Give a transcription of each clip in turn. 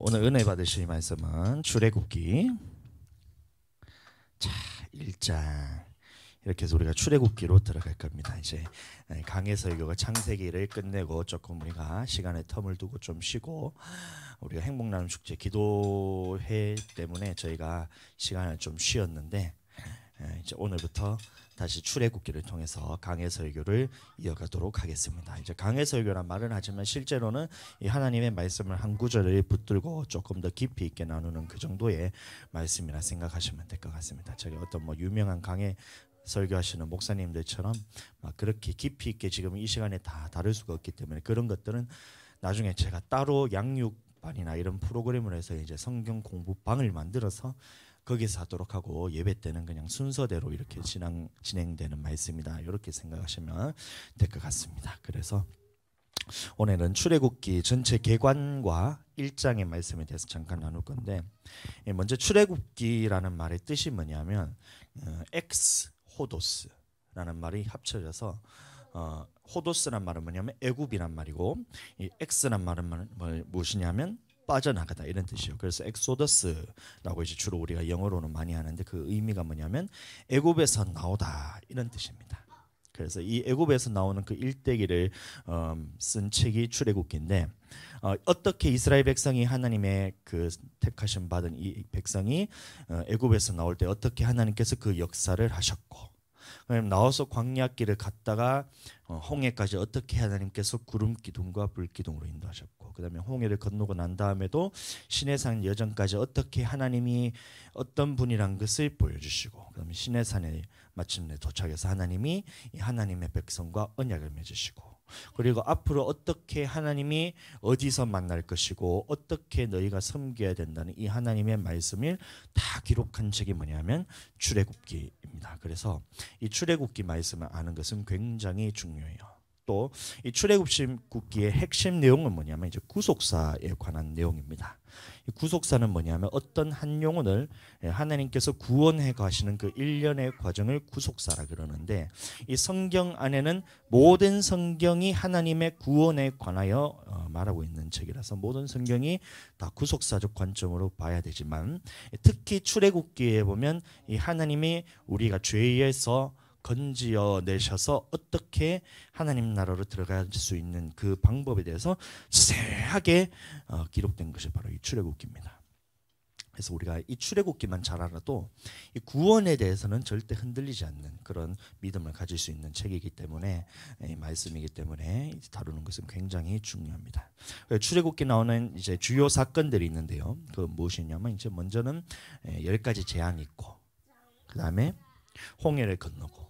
오늘 은혜 받으실 말씀은 출애굽기 자 1장 이렇게 해서 우리가 출애굽기로 들어갈 겁니다. 이제 강해 설교가 창세기를 끝내고 조금 우리가 시간의 텀을 두고 좀 쉬고 우리가 행복나눔 축제 기도회 때문에 저희가 시간을 좀 쉬었는데 이제 오늘부터 다시 출애굽기를 통해서 강해 설교를 이어가도록 하겠습니다. 이제 강해 설교란 말은 하지만 실제로는 이 하나님의 말씀을 한 구절을 붙들고 조금 더 깊이 있게 나누는 그 정도의 말씀이라 생각하시면 될 것 같습니다. 제가 어떤 유명한 강해 설교하시는 목사님들처럼 막 그렇게 깊이 있게 지금 이 시간에 다 다룰 수가 없기 때문에 그런 것들은 나중에 제가 따로 양육반이나 이런 프로그램을 해서 이제 성경 공부방을 만들어서 거기서 하도록 하고 예배 때는 그냥 순서대로 이렇게 진행되는 말씀이다. 이렇게 생각하시면 될 것 같습니다. 그래서 오늘은 출애굽기 전체 개관과 1장의 말씀에 대해서 잠깐 나눌 건데 먼저 출애굽기라는 말의 뜻이 뭐냐면 엑스 호도스라는 말이 합쳐져서 호도스란 말은 뭐냐면 애굽이란 말이고 이 엑스란 말은 무엇이냐면 빠져나가다 이런 뜻이에요. 그래서 엑소더스라고 이제 주로 우리가 영어로는 많이 하는데 그 의미가 뭐냐면 애굽에서 나오다 이런 뜻입니다. 그래서 이 애굽에서 나오는 그 일대기를 쓴 책이 출애굽기인데 어떻게 이스라엘 백성이 하나님의 그 택하심 받은 이 백성이 애굽에서 나올 때 어떻게 하나님께서 그 역사를 하셨고 나와서 광야길을 갔다가 홍해까지 어떻게 하나님께서 구름 기둥과 불 기둥으로 인도하셨고 그다음에 홍해를 건너고 난 다음에도 시내산 여정까지 어떻게 하나님이 어떤 분이란 것을 보여주시고 그다음에 시내산에 마침내 도착해서 하나님이 하나님의 백성과 언약을 맺으시고 그리고 앞으로 어떻게 하나님이 어디서 만날 것이고 어떻게 너희가 섬겨야 된다는 이 하나님의 말씀을 다 기록한 책이 뭐냐면 출애굽기입니다. 그래서 이 출애굽기 말씀을 아는 것은 굉장히 중요해요. 또 이 출애굽기의 핵심 내용은 뭐냐면 이제 구속사에 관한 내용입니다. 이 구속사는 뭐냐면 어떤 한 영혼을 하나님께서 구원해 가시는 그 일련의 과정을 구속사라 그러는데 이 성경 안에는 모든 성경이 하나님의 구원에 관하여 말하고 있는 책이라서 모든 성경이 다 구속사적 관점으로 봐야 되지만 특히 출애굽기에 보면 이 하나님이 우리가 죄에서 건지어 내셔서 어떻게 하나님 나라로 들어갈 수 있는 그 방법에 대해서 세하게 기록된 것이 바로 이 출애굽기입니다. 그래서 우리가 이 출애굽기만 잘 알아도 이 구원에 대해서는 절대 흔들리지 않는 그런 믿음을 가질 수 있는 책이기 때문에 이 말씀이기 때문에 다루는 것은 굉장히 중요합니다. 출애굽기 나오는 이제 주요 사건들이 있는데요. 그 무엇이냐면 이제 먼저는 10가지 재앙이 있고 그 다음에 홍해를 건너고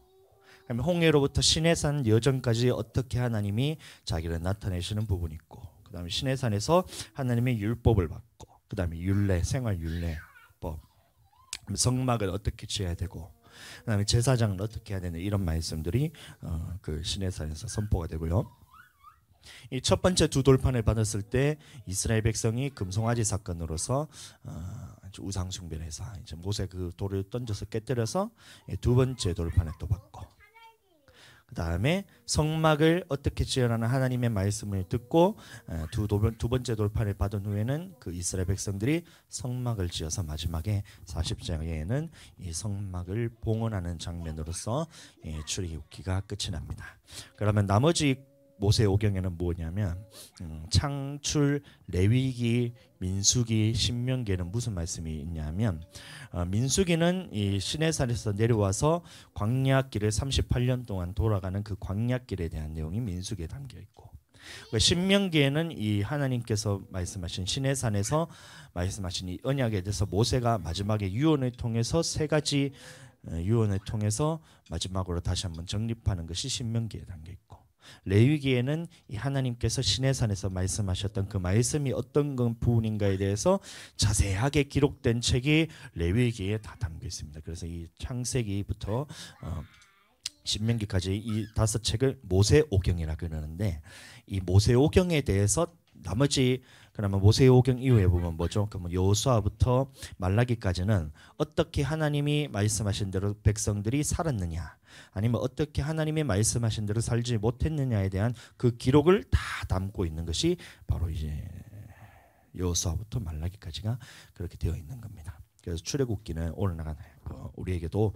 홍해로부터 시내산 여정까지 어떻게 하나님이 자기를 나타내시는 부분이 있고 그 다음에 시내산에서 하나님의 율법을 받고 그 다음에 율례, 생활 율례법 성막을 어떻게 지어야 되고 그 다음에 제사장을 어떻게 해야 되는 이런 말씀들이 그 시내산에서 선포가 되고요. 이 첫 번째 두 돌판을 받았을 때 이스라엘 백성이 금송아지 사건으로서 우상 숭배를 해서 이제 모세 그 돌을 던져서 깨뜨려서 두 번째 돌판에 또 받고 그 다음에 성막을 어떻게 지으라는 하나님의 말씀을 듣고 두 번째 돌판을 받은 후에는 그 이스라엘 백성들이 성막을 지어서 마지막에 40장에는 이 성막을 봉헌하는 장면으로서 출애굽기가 끝이 납니다. 그러면 나머지 모세 오경에는 뭐냐면 창출, 레위기, 민수기, 신명기에는 무슨 말씀이 있냐면 민수기는 이 시내산에서 내려와서 광야길을 38년 동안 돌아가는 그 광야길에 대한 내용이 민수기에 담겨 있고 신명기에는 이 하나님께서 말씀하신 시내산에서 말씀하신 이 언약에 대해서 모세가 마지막에 유언을 통해서 세 가지 유언을 통해서 마지막으로 다시 한번 정립하는 것이 신명기에 담겨 있고 레위기에는 이 하나님께서 시내산에서 말씀하셨던 그 말씀이 어떤 부분인가에 대해서 자세하게 기록된 책이 레위기에 다 담겨 있습니다. 그래서 이 창세기부터 신명기까지 이 5책을 모세오경이라 그러는데 이 모세오경에 대해서 나머지 그러면 모세오경 이후에 보면 뭐죠? 그러면 여호수아부터 말라기까지는 어떻게 하나님이 말씀하신 대로 백성들이 살았느냐 아니면 어떻게 하나님이 말씀하신 대로 살지 못했느냐에 대한 그 기록을 다 담고 있는 것이 바로 이제 여호수아부터 말라기까지가 그렇게 되어 있는 겁니다. 그래서 출애굽기는 오늘날 우리에게도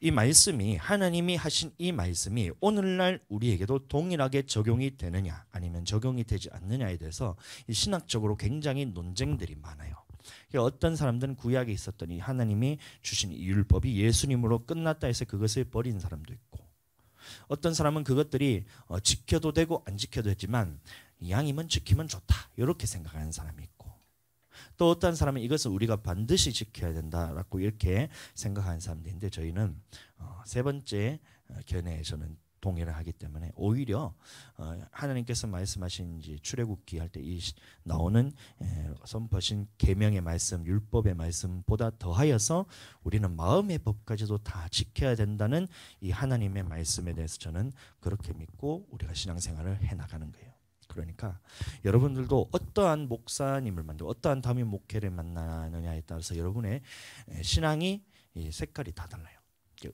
이 말씀이 하나님이 하신 이 말씀이 오늘날 우리에게도 동일하게 적용이 되느냐 아니면 적용이 되지 않느냐에 대해서 이 신학적으로 굉장히 논쟁들이 많아요. 어떤 사람들은 구약에 있었던 이 하나님이 주신 이 율법이 예수님으로 끝났다 해서 그것을 버린 사람도 있고, 어떤 사람은 그것들이 지켜도 되고 안 지켜도 되지만 이왕이면 지키면 좋다 이렇게 생각하는 사람이 있고, 또 어떤 사람은 이것을 우리가 반드시 지켜야 된다라고 이렇게 생각하는 사람들인데, 저희는 세 번째 견해에 저는 동의를 하기 때문에 오히려 하나님께서 말씀하신 이제 출애굽기 할 때 이 나오는 선포하신 계명의 말씀, 율법의 말씀보다 더하여서 우리는 마음의 법까지도 다 지켜야 된다는 이 하나님의 말씀에 대해서 저는 그렇게 믿고 우리가 신앙생활을 해나가는 거예요. 그러니까 여러분들도 어떠한 목사님을 만들고 어떠한 담임 목회를 만나느냐에 따라서 여러분의 신앙이 색깔이 다 달라요.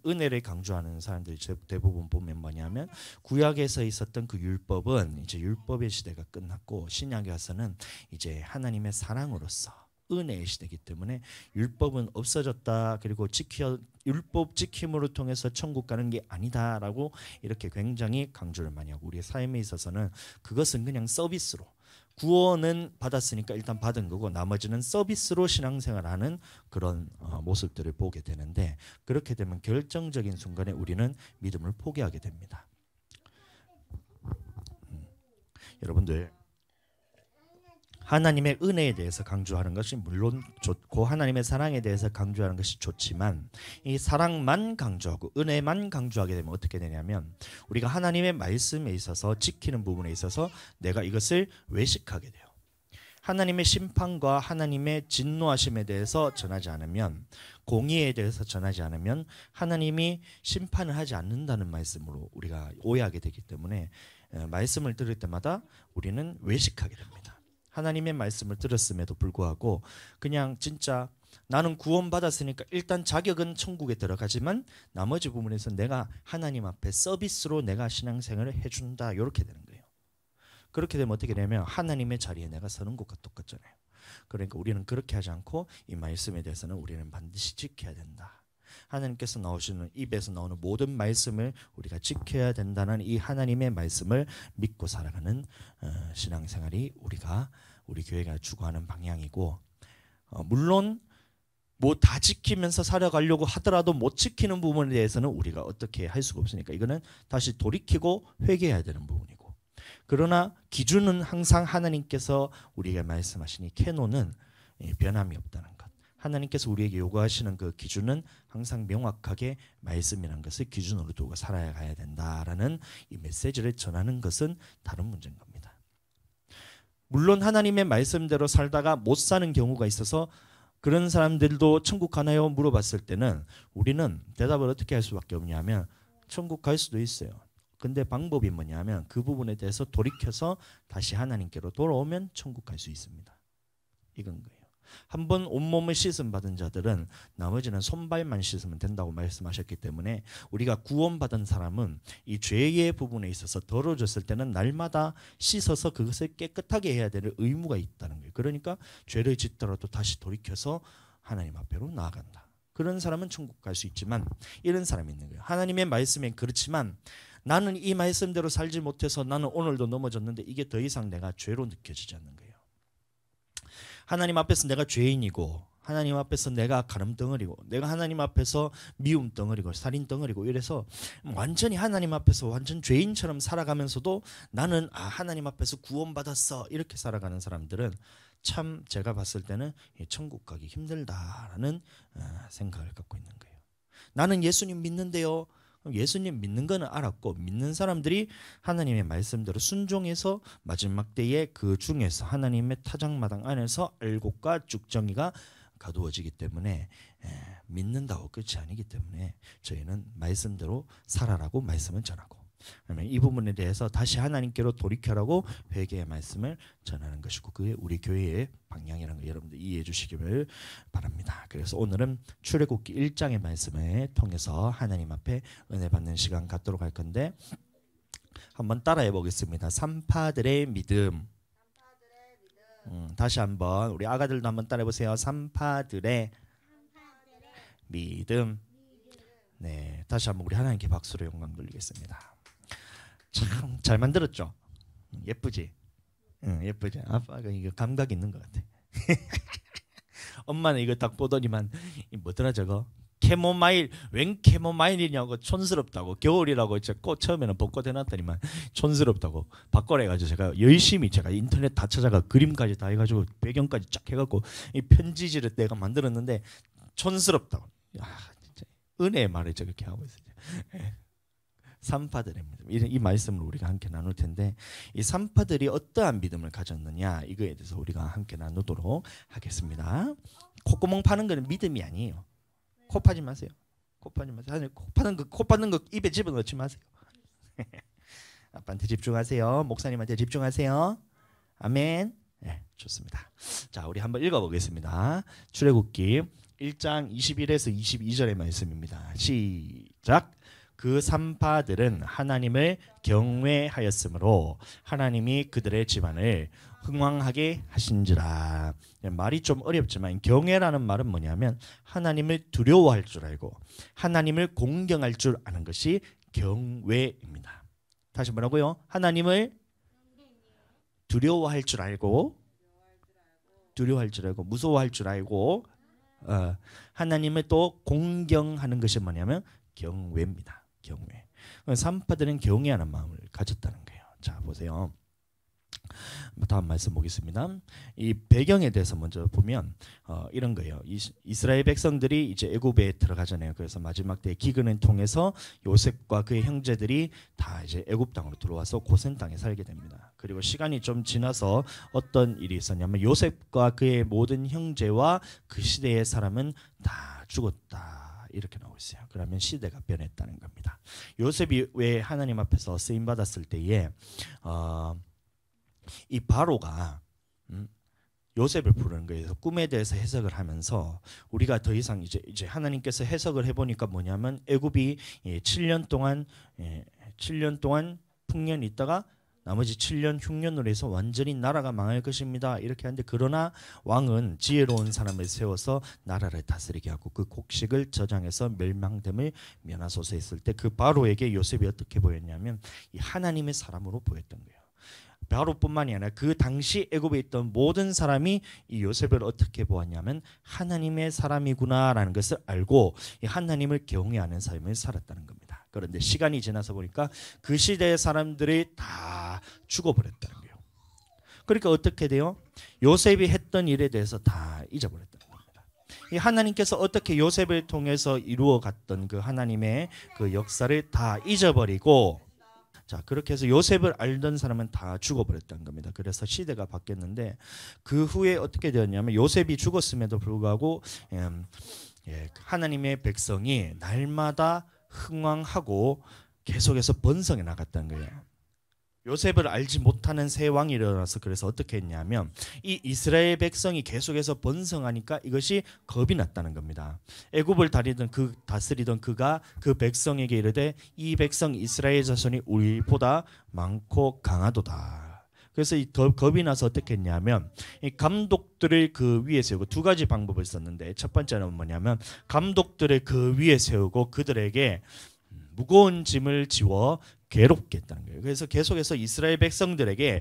은혜를 강조하는 사람들이 대부분 보면 뭐냐면, 구약에서 있었던 그 율법은 이제 율법의 시대가 끝났고 신약에 와서는 이제 하나님의 사랑으로서 은혜의 시대이기 때문에 율법은 없어졌다, 그리고 율법 지킴으로 통해서 천국 가는 게 아니다라고 이렇게 굉장히 강조를 많이 하고, 우리의 삶에 있어서는 그것은 그냥 서비스로, 구원은 받았으니까 일단 받은 거고 나머지는 서비스로 신앙생활하는 그런 모습들을 보게 되는데, 그렇게 되면 결정적인 순간에 우리는 믿음을 포기하게 됩니다. 여러분들, 하나님의 은혜에 대해서 강조하는 것이 물론 좋고 하나님의 사랑에 대해서 강조하는 것이 좋지만, 이 사랑만 강조하고 은혜만 강조하게 되면 어떻게 되냐면, 우리가 하나님의 말씀에 있어서 지키는 부분에 있어서 내가 이것을 외식하게 돼요. 하나님의 심판과 하나님의 진노하심에 대해서 전하지 않으면, 공의에 대해서 전하지 않으면 하나님이 심판을 하지 않는다는 말씀으로 우리가 오해하게 되기 때문에 말씀을 들을 때마다 우리는 외식하게 됩니다. 하나님의 말씀을 들었음에도 불구하고 그냥 진짜 나는 구원받았으니까 일단 자격은 천국에 들어가지만 나머지 부분에서 내가 하나님 앞에 서비스로 내가 신앙생활을 해준다, 이렇게 되는 거예요. 그렇게 되면 어떻게 되냐면 하나님의 자리에 내가 서는 것과 똑같잖아요. 그러니까 우리는 그렇게 하지 않고 이 말씀에 대해서는 우리는 반드시 지켜야 된다. 하나님께서 나오시는 입에서 나오는 모든 말씀을 우리가 지켜야 된다는 이 하나님의 말씀을 믿고 살아가는 신앙생활이 우리 교회가 추구하는 방향이고, 물론 뭐 다 지키면서 살아가려고 하더라도 못 지키는 부분에 대해서는 우리가 어떻게 할 수가 없으니까 이거는 다시 돌이키고 회개해야 되는 부분이고, 그러나 기준은 항상 하나님께서 우리에게 말씀하신 이 캐논은 변함이 없다는 것, 하나님께서 우리에게 요구하시는 그 기준은 항상 명확하게 말씀이라는 것을 기준으로 두고 살아가야 된다라는 이 메시지를 전하는 것은 다른 문제인 겁니다. 물론 하나님의 말씀대로 살다가 못 사는 경우가 있어서 그런 사람들도 천국 가나요? 물어봤을 때는 우리는 대답을 어떻게 할 수밖에 없냐면 천국 갈 수도 있어요. 근데 방법이 뭐냐면 그 부분에 대해서 돌이켜서 다시 하나님께로 돌아오면 천국 갈 수 있습니다. 이건 거예요. 한번 온몸을 씻음 받은 자들은 나머지는 손발만 씻으면 된다고 말씀하셨기 때문에, 우리가 구원받은 사람은 이 죄의 부분에 있어서 더러워졌을 때는 날마다 씻어서 그것을 깨끗하게 해야 될 의무가 있다는 거예요. 그러니까 죄를 짓더라도 다시 돌이켜서 하나님 앞으로 나아간다. 그런 사람은 천국 갈 수 있지만, 이런 사람이 있는 거예요. 하나님의 말씀엔 그렇지만 나는 이 말씀대로 살지 못해서 나는 오늘도 넘어졌는데 이게 더 이상 내가 죄로 느껴지지 않는 거예요. 하나님 앞에서 내가 죄인이고, 하나님 앞에서 내가 가늠덩어리고, 내가 하나님 앞에서 미움 덩어리고 살인 덩어리고, 이래서 완전히 하나님 앞에서 완전 죄인처럼 살아가면서도 나는 하나님 앞에서 구원받았어, 이렇게 살아가는 사람들은 참 제가 봤을 때는 천국 가기 힘들다라는 생각을 갖고 있는 거예요. 나는 예수님 믿는데요. 예수님 믿는 거는 알았고, 믿는 사람들이 하나님의 말씀대로 순종해서 마지막 때에 그 중에서 하나님의 타작마당 안에서 알곡과 쭉정이가 가두어지기 때문에 믿는다고 끝이 아니기 때문에 저희는 말씀대로 살아라고 말씀을 전하고, 그러면 이 부분에 대해서 다시 하나님께로 돌이켜라고 회개의 말씀을 전하는 것이고, 그게 우리 교회의 방향이라는 거 여러분들 이해해 주시기를 바랍니다. 그래서 오늘은 출애굽기 1장의 말씀을 통해서 하나님 앞에 은혜 받는 시간 갖도록 할 건데, 한번 따라해 보겠습니다. 산파들의 믿음. 다시 한번 우리 아가들도 한번 따라해 보세요. 산파들의 믿음. 네, 다시 한번 우리 하나님께 박수로 영광 돌리겠습니다. 참 잘 만들었죠? 예쁘지? 응, 예쁘지? 아빠가 이거 감각 있는 것 같아. 엄마는 이거 딱 보더니만 뭐더라 저거? 캐모마일. 웬 캐모마일이냐고 촌스럽다고. 겨울이라고 꽃 처음에는 벚꽃 해놨더니만 촌스럽다고 바꿔래가지고 제가 열심히 제가 인터넷 다 찾아가 그림까지 다 해가지고 배경까지 쫙 해갖고 이 편지지를 내가 만들었는데 촌스럽다고. 야, 진짜 은혜의 말을 저렇게 하고 있어요. 산파들입니다. 이 말씀을 우리가 함께 나눌 텐데 이 산파들이 어떠한 믿음을 가졌느냐 이거에 대해서 우리가 함께 나누도록 하겠습니다. 콧구멍 파는 거는 믿음이 아니에요. 코 파지 마세요. 코 파지 마세요. 코 파는 거 입에 집어넣지 마세요. 아빠한테 집중하세요. 목사님한테 집중하세요. 아멘. 네, 좋습니다. 자, 우리 한번 읽어보겠습니다. 출애굽기 1장 21에서 22절의 말씀입니다. 시작. 그 산파들은 하나님을 경외하였으므로 하나님이 그들의 집안을 흥왕하게 하신지라. 말이 좀 어렵지만 경외라는 말은 뭐냐면 하나님을 두려워할 줄 알고 하나님을 공경할 줄 아는 것이 경외입니다. 다시 뭐라고요? 하나님을 두려워할 줄 알고 무서워할 줄 알고 하나님을 또 공경하는 것이 뭐냐면 경외입니다. 경외. 산파들은 경외하는 마음을 가졌다는 거예요. 자, 보세요. 다음 말씀 보겠습니다. 이 배경에 대해서 먼저 보면 이런 거예요. 이스라엘 백성들이 이제 애굽에 들어가잖아요. 그래서 마지막 때 기근을 통해서 요셉과 그의 형제들이 다 이제 애굽 땅으로 들어와서 고센 땅에 살게 됩니다. 그리고 시간이 좀 지나서 어떤 일이 있었냐면 요셉과 그의 모든 형제와 그 시대의 사람은 다 죽었다. 이렇게 나오고 있어요. 그러면 시대가 변했다는 겁니다. 요셉이 왜 하나님 앞에서 쓰임 받았을 때에 이 바로가 요셉을 부르는 거예요. 꿈에 대해서 해석을 하면서 우리가 더 이상 이제 하나님께서 해석을 해보니까 뭐냐면 애굽이 7년 동안 풍년이 있다가 나머지 7년 흉년으로 해서 완전히 나라가 망할 것입니다. 이렇게 하는데 그러나 왕은 지혜로운 사람을 세워서 나라를 다스리게 하고 그 곡식을 저장해서 멸망됨을 면하소서 했을 때 그 바로에게 요셉이 어떻게 보였냐면 이 하나님의 사람으로 보였던 거예요. 바로뿐만이 아니라 그 당시 애굽에 있던 모든 사람이 이 요셉을 어떻게 보았냐면 하나님의 사람이구나라는 것을 알고 이 하나님을 경외하는 삶을 살았다는 겁니다. 그런데 시간이 지나서 보니까 그 시대의 사람들이 다 죽어버렸다는 거예요. 그러니까 어떻게 돼요? 요셉이 했던 일에 대해서 다 잊어버렸다는 겁니다. 이 하나님께서 어떻게 요셉을 통해서 이루어갔던 그 하나님의 그 역사를 다 잊어버리고 자, 그렇게 해서 요셉을 알던 사람은 다 죽어버렸다는 겁니다. 그래서 시대가 바뀌었는데 그 후에 어떻게 되었냐면 요셉이 죽었음에도 불구하고 하나님의 백성이 날마다 흥왕하고 계속해서 번성해 나갔다는 거예요. 요셉을 알지 못하는 새 왕이 일어나서 그래서 어떻게 했냐면 이 이스라엘 백성이 계속해서 번성하니까 이것이 겁이 났다는 겁니다. 애굽을 다스리던 그가 그 백성에게 이르되 이 백성 이스라엘 자손이 우리보다 많고 강하도다. 그래서 이 겁이 나서 어떻게 했냐면 이 감독들을 그 위에 세우고 두 가지 방법을 썼는데 첫 번째는 뭐냐면 감독들을 그 위에 세우고 그들에게 무거운 짐을 지워 괴롭게 했다는 거예요. 그래서 계속해서 이스라엘 백성들에게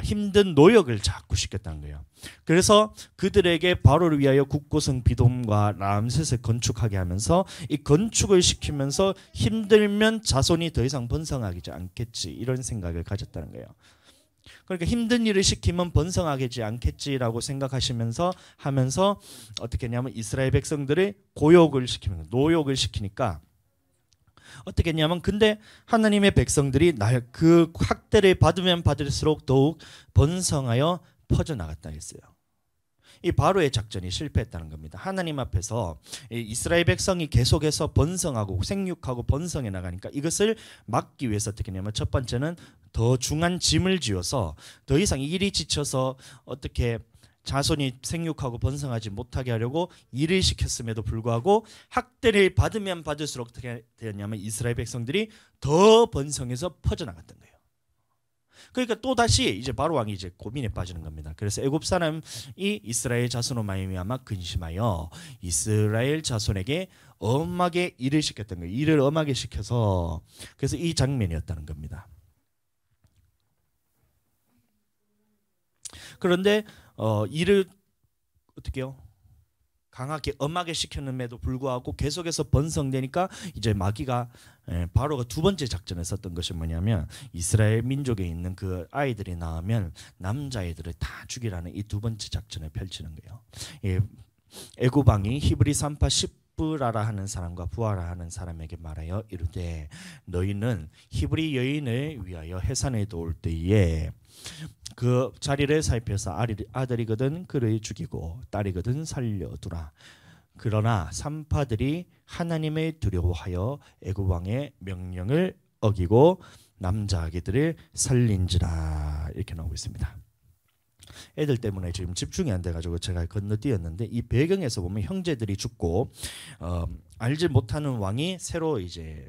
힘든 노역을 자꾸 시켰다는 거예요. 그래서 그들에게 바로를 위하여 국고성 비돔과 람셋을 건축하게 하면서 이 건축을 시키면서 힘들면 자손이 더 이상 번성하지 않겠지 이런 생각을 가졌다는 거예요. 그러니까 힘든 일을 시키면 번성하지 않겠지라고 생각하시면서 하면서 어떻게 했냐면 이스라엘 백성들을 고욕을 시키면 노역을 시키니까 어떻게 했냐면 근데 하나님의 백성들이 그 학대를 받으면 받을수록 더욱 번성하여 퍼져나갔다 했어요. 이 바로의 작전이 실패했다는 겁니다. 하나님 앞에서 이스라엘 백성이 계속해서 번성하고 생육하고 번성해 나가니까 이것을 막기 위해서 어떻게 했냐면 첫 번째는 더 중한 짐을 지어서 더 이상 일이 지쳐서 어떻게 자손이 생육하고 번성하지 못하게 하려고 일을 시켰음에도 불구하고 학대를 받으면 받을수록 어떻게 되었냐면 이스라엘 백성들이 더 번성해서 퍼져나갔던 거예요. 그러니까 또 다시 이제 바로 왕이 이제 고민에 빠지는 겁니다. 그래서 애굽 사람이 이스라엘 자손으로 말미암아 근심하여 이스라엘 자손에게 엄하게 일을 시켰던 거예요. 일을 엄하게 시켜서 그래서 이 장면이었다는 겁니다. 그런데 일을 어떻게 해요? 강하게 엄하게 시켰음에도 불구하고 계속해서 번성되니까 이제 마귀가 바로가 두 번째 작전을 썼던 것이 뭐냐면 이스라엘 민족에 있는 그 아이들이 낳으면 남자아이들을 다 죽이라는 이 두 번째 작전을 펼치는 거예요. 애굽 왕이 히브리 산파 십브라라 하는 사람과 부하라 하는 사람에게 말하여 이르되 너희는 히브리 여인을 위하여 해산에 도울 때에 그 자리를 살펴서 아들이거든 그를 죽이고 딸이거든 살려두라. 그러나 산파들이 하나님을 두려워하여 애굽 왕의 명령을 어기고 남자아기들을 살린지라. 이렇게 나오고 있습니다. 애들 때문에 지금 집중이 안 돼가지고 제가 건너뛰었는데 이 배경에서 보면 형제들이 죽고 알지 못하는 왕이 새로 이제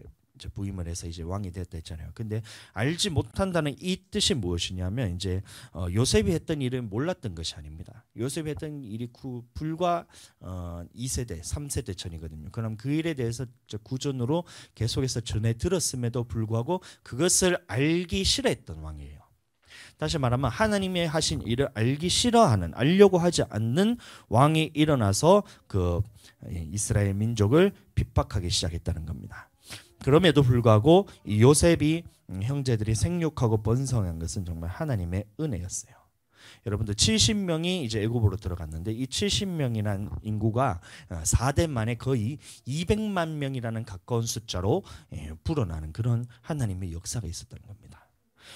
부임을 해서 이제 왕이 됐다 했잖아요. 근데 알지 못한다는 이 뜻이 무엇이냐면 이제 요셉이 했던 일은 몰랐던 것이 아닙니다. 요셉이 했던 일이 불과 2세대, 3세대 전이거든요. 그럼 그 일에 대해서 구전으로 계속해서 전해 들었음에도 불구하고 그것을 알기 싫어했던 왕이에요. 다시 말하면 하나님이 하신 일을 알기 싫어하는, 알려고 하지 않는 왕이 일어나서 그 이스라엘 민족을 핍박하기 시작했다는 겁니다. 그럼에도 불구하고 이 요셉이 형제들이 생육하고 번성한 것은 정말 하나님의 은혜였어요. 여러분들 70명이 이제 애굽으로 들어갔는데 이 70명이라는 인구가 4대 만에 거의 200만 명이라는 가까운 숫자로 불어나는 그런 하나님의 역사가 있었다는 겁니다.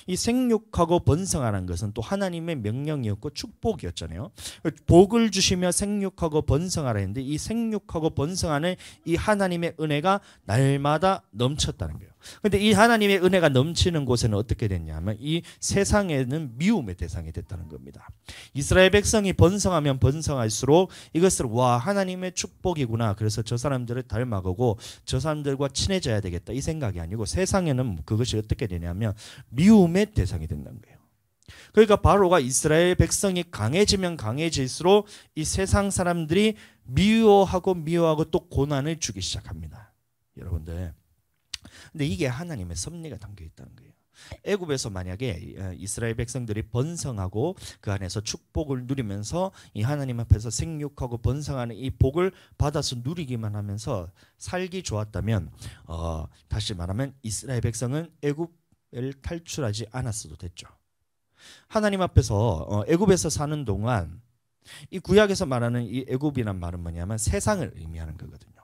이 생육하고 번성하는 것은 또 하나님의 명령이었고 축복이었잖아요. 복을 주시며 생육하고 번성하라 했는데 이 생육하고 번성하는 이 하나님의 은혜가 날마다 넘쳤다는 거예요. 그런데 이 하나님의 은혜가 넘치는 곳에는 어떻게 됐냐면 이 세상에는 미움의 대상이 됐다는 겁니다. 이스라엘 백성이 번성하면 번성할수록 이것을 와 하나님의 축복이구나. 그래서 저 사람들을 닮아가고 저 사람들과 친해져야 되겠다 이 생각이 아니고 세상에는 그것이 어떻게 되냐면 미움의 대상이 된다는 거예요. 그러니까 바로가 이스라엘 백성이 강해지면 강해질수록 이 세상 사람들이 미워하고 또 고난을 주기 시작합니다. 여러분들 근데 이게 하나님의 섭리가 담겨 있다는 거예요. 애굽에서 만약에 이스라엘 백성들이 번성하고 그 안에서 축복을 누리면서 이 하나님 앞에서 생육하고 번성하는 이 복을 받아서 누리기만 하면서 살기 좋았다면 다시 말하면 이스라엘 백성은 애굽을 탈출하지 않았어도 됐죠. 하나님 앞에서 애굽에서 사는 동안 이 구약에서 말하는 이 애굽이란 말은 뭐냐면 세상을 의미하는 거거든요.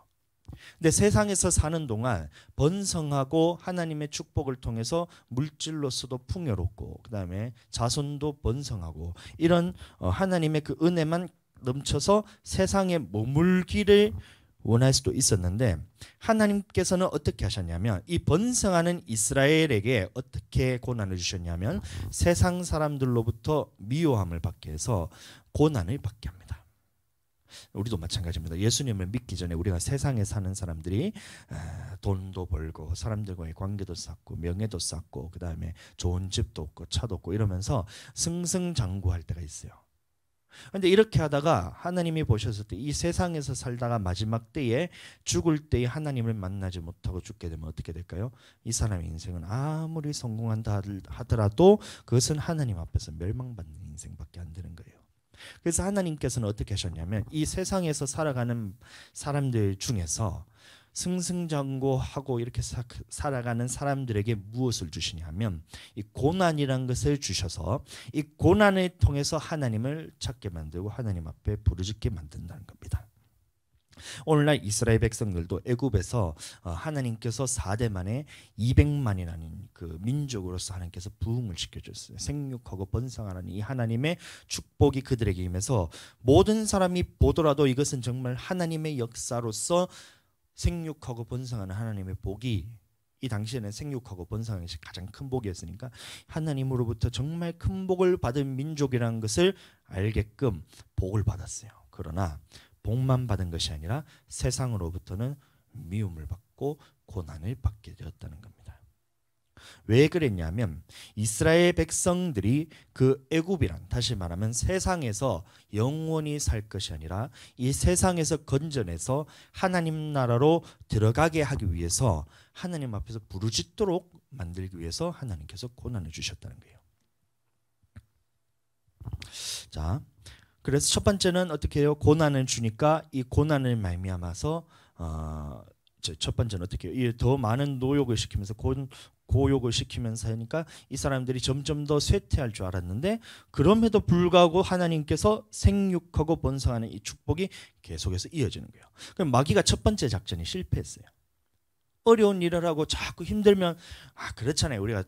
근데 세상에서 사는 동안 번성하고 하나님의 축복을 통해서 물질로서도 풍요롭고 그 다음에 자손도 번성하고 이런 하나님의 그 은혜만 넘쳐서 세상에 머물기를 원할 수도 있었는데 하나님께서는 어떻게 하셨냐면 이 번성하는 이스라엘에게 어떻게 고난을 주셨냐면 세상 사람들로부터 미워함을 받게 해서 고난을 받게 합니다. 우리도 마찬가지입니다. 예수님을 믿기 전에 우리가 세상에 사는 사람들이 돈도 벌고 사람들과의 관계도 쌓고 명예도 쌓고 그 다음에 좋은 집도 없고 차도 없고 이러면서 승승장구할 때가 있어요. 그런데 이렇게 하다가 하나님이 보셨을 때 이 세상에서 살다가 마지막 때에 죽을 때에 하나님을 만나지 못하고 죽게 되면 어떻게 될까요? 이 사람의 인생은 아무리 성공한다 하더라도 그것은 하나님 앞에서 멸망받는 인생밖에 안 되는 거예요. 그래서 하나님께서는 어떻게 하셨냐면 이 세상에서 살아가는 사람들 중에서 승승장구하고 이렇게 살아가는 사람들에게 무엇을 주시냐면 이 고난이란 것을 주셔서 이 고난을 통해서 하나님을 찾게 만들고 하나님 앞에 부르짖게 만든다는 겁니다. 오늘날 이스라엘 백성들도 애굽에서 하나님께서 4대 만에 200만이라는 그 민족으로서 하나님께서 부흥을 시켜줬어요. 생육하고 번성하는 이 하나님의 축복이 그들에게 임해서 모든 사람이 보더라도 이것은 정말 하나님의 역사로서 생육하고 번성하는 하나님의 복이 이 당시에는 생육하고 번성하는 것이 가장 큰 복이었으니까 하나님으로부터 정말 큰 복을 받은 민족이라는 것을 알게끔 복을 받았어요. 그러나 복만 받은 것이 아니라 세상으로부터는 미움을 받고 고난을 받게 되었다는 겁니다. 왜 그랬냐면 이스라엘 백성들이 그 애굽이란, 다시 말하면 세상에서 영원히 살 것이 아니라 이 세상에서 건져내서 하나님 나라로 들어가게 하기 위해서 하나님 앞에서 부르짖도록 만들기 위해서 하나님께서 고난을 주셨다는 거예요. 자, 그래서 첫 번째는 어떻게 해요? 고난을 주니까 이 고난을 말미암아서 첫 번째는 어떻게 해요? 더 많은 노역을 시키면서 고욕을 시키면서 하니까 이 사람들이 점점 더 쇠퇴할 줄 알았는데, 그럼에도 불구하고 하나님께서 생육하고 번성하는 이 축복이 계속해서 이어지는 거예요. 그럼 마귀가 첫 번째 작전이 실패했어요. 어려운 일을 하고 자꾸 힘들면, 그렇잖아요. 우리가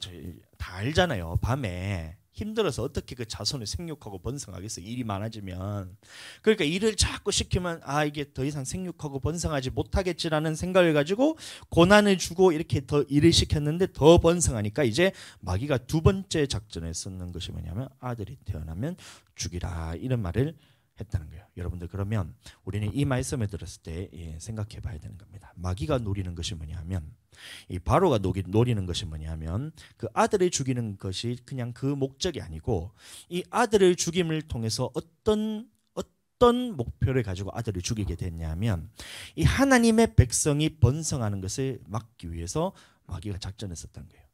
다 알잖아요. 밤에 힘들어서 어떻게 그 자손을 생육하고 번성하겠어요. 일이 많아지면. 그러니까 일을 자꾸 시키면 이게 더 이상 생육하고 번성하지 못하겠지라는 생각을 가지고 고난을 주고 이렇게 더 일을 시켰는데 더 번성하니까 이제 마귀가 두 번째 작전에 썼는 것이 뭐냐면 아들이 태어나면 죽이라, 이런 말을 했다는 거예요. 여러분들, 그러면 우리는 이 말씀을 들었을 때 생각해 봐야 되는 겁니다. 마귀가 노리는 것이 뭐냐면, 이 바로가 노리는 것이 뭐냐면 그 아들을 죽이는 것이 그냥 그 목적이 아니고, 이 아들을 죽임을 통해서 어떤 목표를 가지고 아들을 죽이게 됐냐면 이 하나님의 백성이 번성하는 것을 막기 위해서 마귀가 작전을 썼다는 거예요.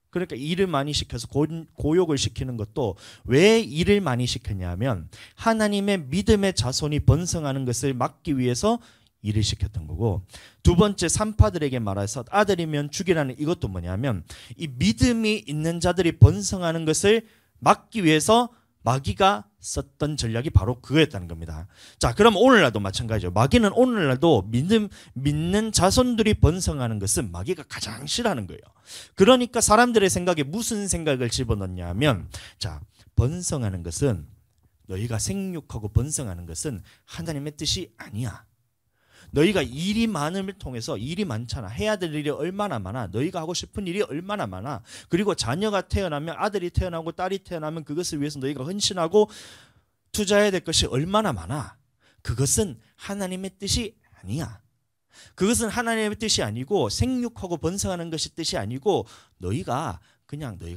그러니까 일을 많이 시켜서 고욕을 시키는 것도 왜 일을 많이 시켰냐면 하나님의 믿음의 자손이 번성하는 것을 막기 위해서 일을 시켰던 거고, 두 번째 산파들에게 말해서 아들이면 죽이라는 이것도 뭐냐면 이 믿음이 있는 자들이 번성하는 것을 막기 위해서 마귀가 썼던 전략이 바로 그거였다는 겁니다. 자, 그럼 오늘날도 마찬가지죠. 마귀는 오늘날도 믿는 자손들이 번성하는 것은 마귀가 가장 싫어하는 거예요. 그러니까 사람들의 생각에 무슨 생각을 집어넣냐면, 자, 번성하는 것은, 너희가 생육하고 번성하는 것은 하나님의 뜻이 아니야. 너희가 일이 많음을 통해서, 일이 많잖아. 해야 될 일이 얼마나 많아. 너희가 하고 싶은 일이 얼마나 많아. 그리고 자녀가 태어나면, 아들이 태어나고 딸이 태어나면 그것을 위해서 너희가 헌신하고 투자해야 될 것이 얼마나 많아. 그것은 하나님의 뜻이 아니야. 그것은 하나님의 뜻이 아니고, 생육하고 번성하는 것이 뜻이 아니고, 너희가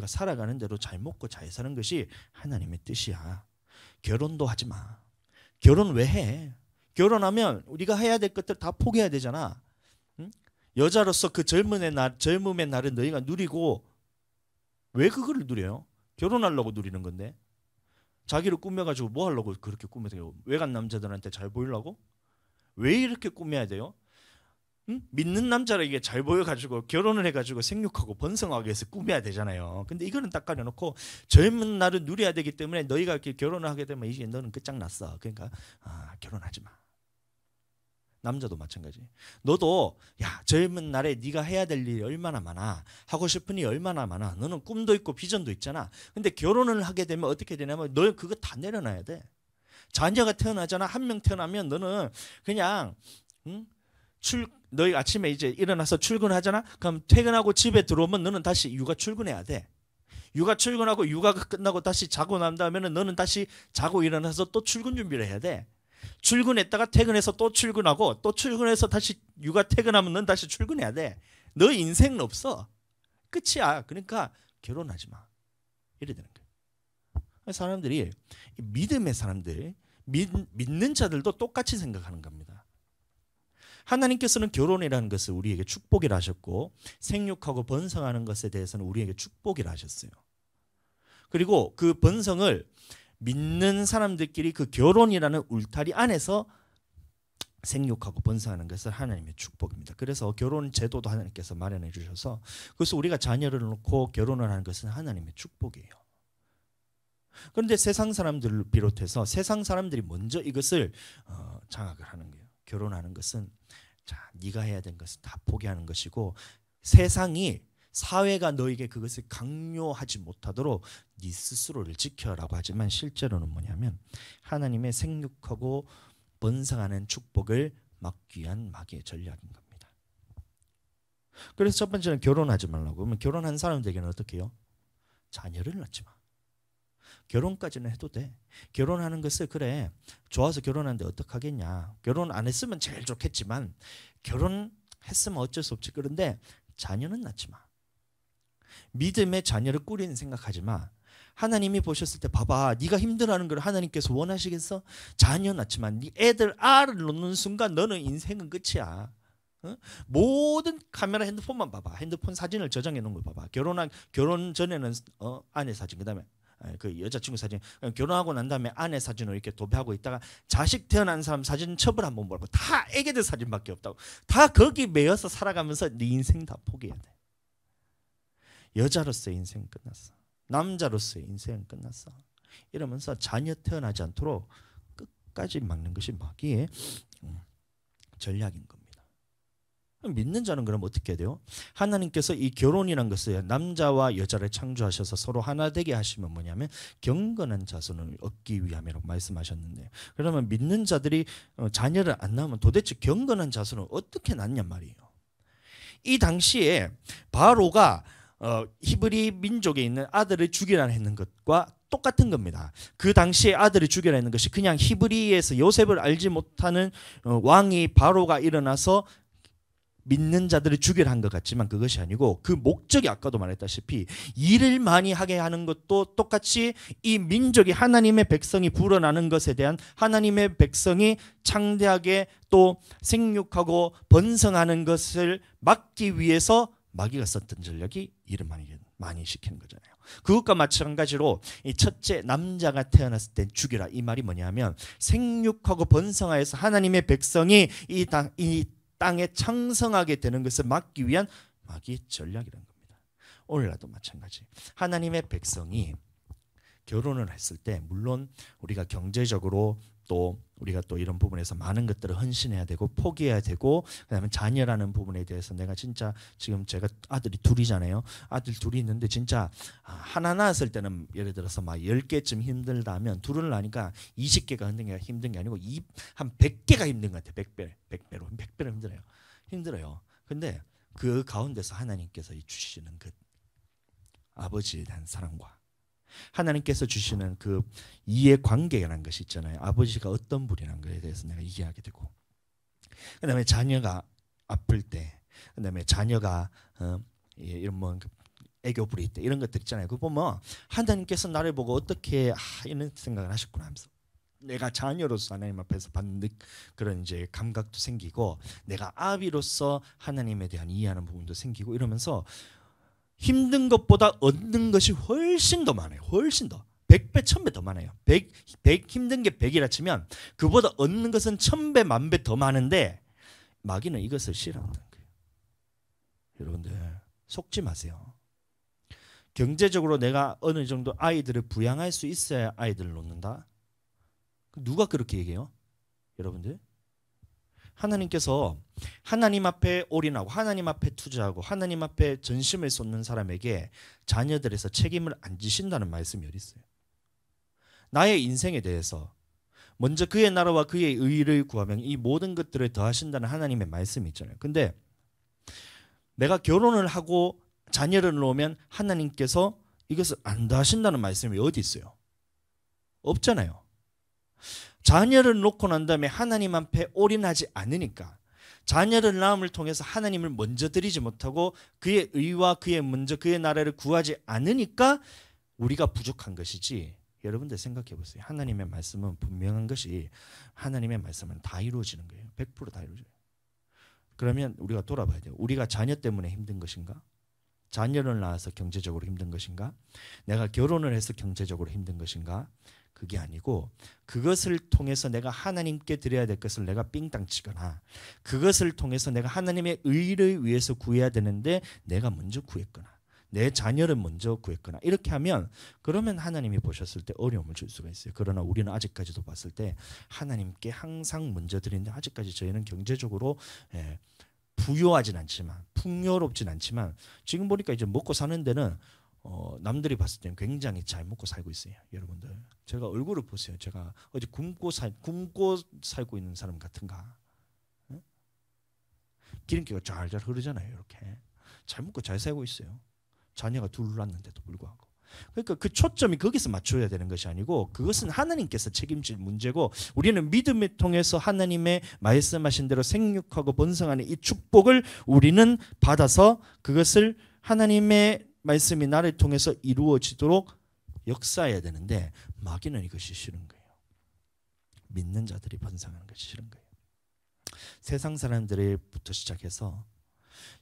살아가는 대로 잘 먹고 잘 사는 것이 하나님의 뜻이야. 결혼도 하지 마. 결혼 왜 해? 결혼하면 우리가 해야 될 것들 다 포기해야 되잖아. 응? 여자로서 그 젊음의 날은 너희가 누리고, 왜 그거를 누려요? 결혼하려고 누리는 건데. 자기를 꾸며가지고 뭐 하려고 그렇게 꾸며요? 외간 남자들한테 잘 보이려고? 왜 이렇게 꾸며야 돼요? 응? 믿는 남자라 이게 잘 보여가지고 결혼을 해가지고 생육하고 번성하기 위해서 꾸며야 되잖아요. 근데 이거는 딱 가려놓고 젊은 날을 누려야 되기 때문에 너희가 이렇게 결혼을 하게 되면 이제 너는 끝장났어. 그러니까 결혼하지 마. 남자도 마찬가지. 너도 젊은 날에 네가 해야 될 일이 얼마나 많아. 하고 싶은 일이 얼마나 많아. 너는 꿈도 있고 비전도 있잖아. 근데 결혼을 하게 되면 어떻게 되냐면 너 그거 다 내려놔야 돼. 자녀가 태어나잖아. 한 명 태어나면 너는 그냥 너희 아침에 이제 일어나서 출근하잖아. 그럼 퇴근하고 집에 들어오면 너는 다시 육아 출근해야 돼. 육아 출근하고 육아가 끝나고 다시 자고 난 다음에는 너는 다시 자고 일어나서 또 출근 준비를 해야 돼. 출근했다가 퇴근해서 또 출근하고 또 출근해서 다시 육아 퇴근하면 넌 다시 출근해야 돼. 너 인생은 없어. 끝이야. 그러니까 결혼하지 마. 이래 되는 거예요. 사람들이, 믿음의 사람들, 믿는 자들도 똑같이 생각하는 겁니다. 하나님께서는 결혼이라는 것을 우리에게 축복이라 하셨고, 생육하고 번성하는 것에 대해서는 우리에게 축복이라 하셨어요. 그리고 그 번성을 믿는 사람들끼리 그 결혼이라는 울타리 안에서 생육하고 번성하는 것은 하나님의 축복입니다. 그래서 결혼 제도도 하나님께서 마련해 주셔서, 그래서 우리가 자녀를 놓고 결혼을 하는 것은 하나님의 축복이에요. 그런데 세상 사람들을 비롯해서 세상 사람들이 먼저 이것을 장악을 하는 거예요. 결혼하는 것은, 자, 네가 해야 되는 것은 다 포기하는 것이고, 사회가 너에게 그것을 강요하지 못하도록 네 스스로를 지켜라고 하지만, 실제로는 뭐냐면 하나님의 생육하고 번성하는 축복을 막기 위한 마귀의 전략인 겁니다. 그래서 첫 번째는 결혼하지 말라고. 그러면 결혼한 사람들에게는 어떻게 해요? 자녀를 낳지 마. 결혼까지는 해도 돼. 결혼하는 것을, 그래, 좋아서 결혼하는데 어떡하겠냐. 결혼 안 했으면 제일 좋겠지만 결혼했으면 어쩔 수 없지. 그런데 자녀는 낳지 마. 믿음의 자녀를 꾸리는 생각하지 마. 하나님이 보셨을 때 봐봐, 네가 힘들어하는 걸 하나님께서 원하시겠어? 자녀 낳지만 네 애들 알을 놓는 순간 너는 인생은 끝이야. 모든 카메라 핸드폰만 봐봐. 핸드폰 사진을 저장해 놓은 걸 봐봐. 결혼 전에는 아내 사진, 그다음에 그 여자친구 사진, 결혼하고 난 다음에 아내 사진을 이렇게 도배하고 있다가 자식 태어난 사람 사진 첩을 한번 보고 다 애기들 사진밖에 없다고. 다 거기 매여서 살아가면서 네 인생 다 포기해야 돼. 여자로서의 인생은 끝났어. 남자로서의 인생은 끝났어. 이러면서 자녀 태어나지 않도록 끝까지 막는 것이 마귀의 전략인 겁니다. 믿는 자는 그럼 어떻게 해야 돼요? 하나님께서 이 결혼이란 것을 남자와 여자를 창조하셔서 서로 하나 되게 하시면 뭐냐면 경건한 자손을 얻기 위함이라고 말씀하셨는데, 그러면 믿는 자들이 자녀를 안 낳으면 도대체 경건한 자손을 어떻게 낳냔 말이에요. 이 당시에 바로가 히브리 민족에 있는 아들을 죽이라 했는 것과 똑같은 겁니다. 그 당시에 아들을 죽이라 했는 것이 그냥 히브리에서 요셉을 알지 못하는 왕이 바로가 일어나서 믿는 자들을 죽이라 한 것 같지만 그것이 아니고, 그 목적이 아까도 말했다시피 일을 많이 하게 하는 것도 똑같이 이 민족이 하나님의 백성이 불어나는 것에 대한, 하나님의 백성이 창대하게 또 생육하고 번성하는 것을 막기 위해서 마귀가 썼던 전략이 일을 많이 시키는 거잖아요. 그것과 마찬가지로 이 첫째 남자가 태어났을 때 죽이라, 이 말이 뭐냐면 생육하고 번성하여서 하나님의 백성이 이 땅에 창성하게 되는 것을 막기 위한 마귀의 전략이라는 겁니다. 오늘날도 마찬가지. 하나님의 백성이 결혼을 했을 때 물론 우리가 경제적으로 또 우리가 또 이런 부분에서 많은 것들을 헌신해야 되고 포기해야 되고, 그다음에 자녀라는 부분에 대해서 내가 진짜 지금 제가 아들이 둘이잖아요. 아들 둘이 있는데 진짜 하나 낳았을 때는 예를 들어서 막 10개쯤 힘들다면 둘을 낳으니까 20개가 힘든 게 아니고 한 100개가 힘든 것 같아요. 100배로 힘들어요. 근데 그 가운데서 하나님께서 주시는 그 아버지에 대한 사랑과 하나님께서 주시는 그 이해관계라는 것이 있잖아요. 아버지가 어떤 분이라는 것에 대해서 내가 이해하게 되고, 그 다음에 자녀가 아플 때, 그 다음에 자녀가 이런 뭐 애교 부릴 때 이런 것들 있잖아요. 그거 보면 하나님께서 나를 보고 어떻게 이런 생각을 하셨구나 하면서 내가 자녀로서 하나님 앞에서 받는 그런 이제 감각도 생기고, 내가 아비로서 하나님에 대한 이해하는 부분도 생기고, 이러면서 힘든 것보다 얻는 것이 훨씬 더 많아요. 훨씬 더 100배, 1000배 더 많아요. 100 힘든 게 100이라 치면 그보다 얻는 것은 1000배, 10,000배 더 많은데 마귀는 이것을 싫어한다는 거예요. 여러분들 속지 마세요. 경제적으로 내가 어느 정도 아이들을 부양할 수 있어야 아이들을 놓는다? 누가 그렇게 얘기해요? 여러분들? 하나님께서 하나님 앞에 올인하고 하나님 앞에 투자하고 하나님 앞에 전심을 쏟는 사람에게 자녀들에서 책임을 안 지신다는 말씀이 어디 있어요? 나의 인생에 대해서 먼저 그의 나라와 그의 의를 구하면 이 모든 것들을 더하신다는 하나님의 말씀이 있잖아요. 근데 내가 결혼을 하고 자녀를 놓으면 하나님께서 이것을 안 더하신다는 말씀이 어디 있어요? 없잖아요. 자녀를 놓고 난 다음에 하나님 앞에 올인하지 않으니까, 자녀를 낳음을 통해서 하나님을 먼저 드리지 못하고 그의 의와 그의 나라를 구하지 않으니까 우리가 부족한 것이지. 여러분들 생각해 보세요. 하나님의 말씀은 분명한 것이, 하나님의 말씀은 다 이루어지는 거예요. 100%다 이루어져요. 그러면 우리가 돌아봐야 돼요. 우리가 자녀 때문에 힘든 것인가? 자녀를 낳아서 경제적으로 힘든 것인가? 내가 결혼을 해서 경제적으로 힘든 것인가? 그게 아니고, 그것을 통해서 내가 하나님께 드려야 될 것을 내가 삥땅 치거나, 그것을 통해서 내가 하나님의 의를 위해서 구해야 되는데 내가 먼저 구했거나, 내 자녀를 먼저 구했거나, 이렇게 하면 그러면 하나님이 보셨을 때 어려움을 줄 수가 있어요. 그러나 우리는 아직까지도 봤을 때 하나님께 항상 먼저 드리는데, 아직까지 저희는 경제적으로 부유하진 않지만, 풍요롭진 않지만, 지금 보니까 이제 먹고 사는 데는 남들이 봤을 때는 굉장히 잘 먹고 살고 있어요. 여러분들 제가 얼굴을 보세요. 제가 어디 굶고 살고 있는 사람 같은가? 응? 기름기가 잘잘 흐르잖아요. 이렇게 잘 먹고 잘 살고 있어요. 자녀가 둘 낳았는데도 불구하고. 그러니까 그 초점이 거기서 맞춰야 되는 것이 아니고, 그것은 하나님께서 책임질 문제고, 우리는 믿음을 통해서 하나님의 말씀하신 대로 생육하고 번성하는 이 축복을 우리는 받아서 그것을 하나님의 말씀이 나를 통해서 이루어지도록 역사해야 되는데 마귀는 이것이 싫은 거예요. 믿는 자들이 번성하는 것이 싫은 거예요. 세상 사람들부터 시작해서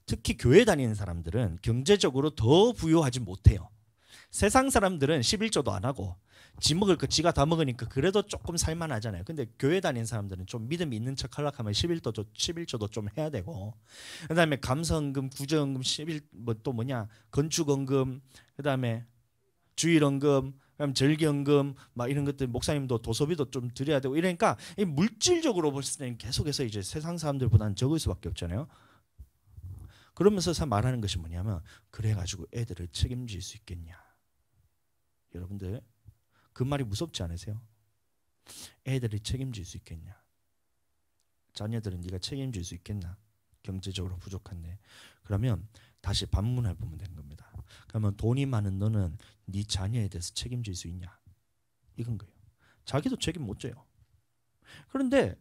특히 교회 다니는 사람들은 경제적으로 더 부유하지 못해요. 세상 사람들은 11조도 안 하고 지 먹을 거 지가 다 먹으니까 그래도 조금 살만하잖아요. 근데 교회 다니는 사람들은 좀 믿음이 있는 척 하려고 하면 11조도 좀 해야 되고, 그다음에 감사헌금, 구제헌금, 또 뭐냐 건축헌금, 그다음에 주일헌금, 그다음 절기헌금 막 이런 것들, 목사님도 도서비도 좀 드려야 되고 이러니까 이 물질적으로 봤을 때는 계속해서 이제 세상 사람들보다는 적을 수밖에 없잖아요. 그러면서 말하는 것이 뭐냐면 그래가지고 애들을 책임질 수 있겠냐. 여러분들 그 말이 무섭지 않으세요? 애들을 책임질 수 있겠냐. 자녀들은 네가 책임질 수 있겠나. 경제적으로 부족한데. 그러면 다시 반문해 보면 되는 겁니다. 그러면 돈이 많은 너는 네 자녀에 대해서 책임질 수 있냐. 이건 거예요. 자기도 책임 못 져요. 그런데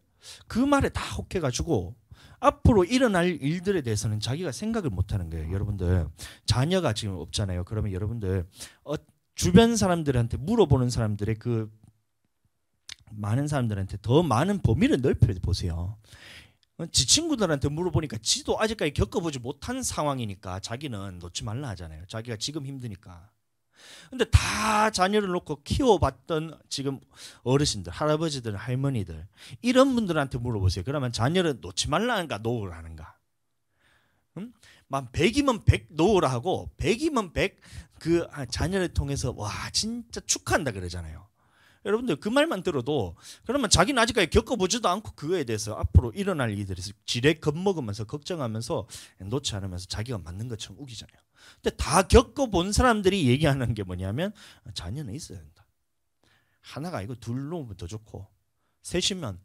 그 말에 다 혹해가지고 앞으로 일어날 일들에 대해서는 자기가 생각을 못하는 거예요. 여러분들 자녀가 지금 없잖아요. 그러면 여러분들 주변 사람들한테 물어보는 사람들의 그 많은 사람들한테 더 많은 범위를 넓혀 보세요. 지 친구들한테 물어보니까 지도 아직까지 겪어보지 못한 상황이니까 자기는 놓지 말라 하잖아요. 자기가 지금 힘드니까. 근데 다 자녀를 놓고 키워봤던 지금 어르신들, 할아버지들, 할머니들 이런 분들한테 물어보세요. 그러면 자녀를 놓지 말라는가 놓으라는가? 응? 막 100이면 100 놓으라 하고 100이면 100 그 자녀를 통해서 와 진짜 축하한다 그러잖아요. 여러분들 그 말만 들어도 그러면 자기는 아직까지 겪어보지도 않고 그거에 대해서 앞으로 일어날 일들에서 지레 겁먹으면서 걱정하면서 놓지 않으면서 자기가 맞는 것처럼 우기잖아요. 근데 다 겪어본 사람들이 얘기하는 게 뭐냐면 자녀는 있어야 된다. 하나가 아니고 둘 놓으면 더 좋고 셋이면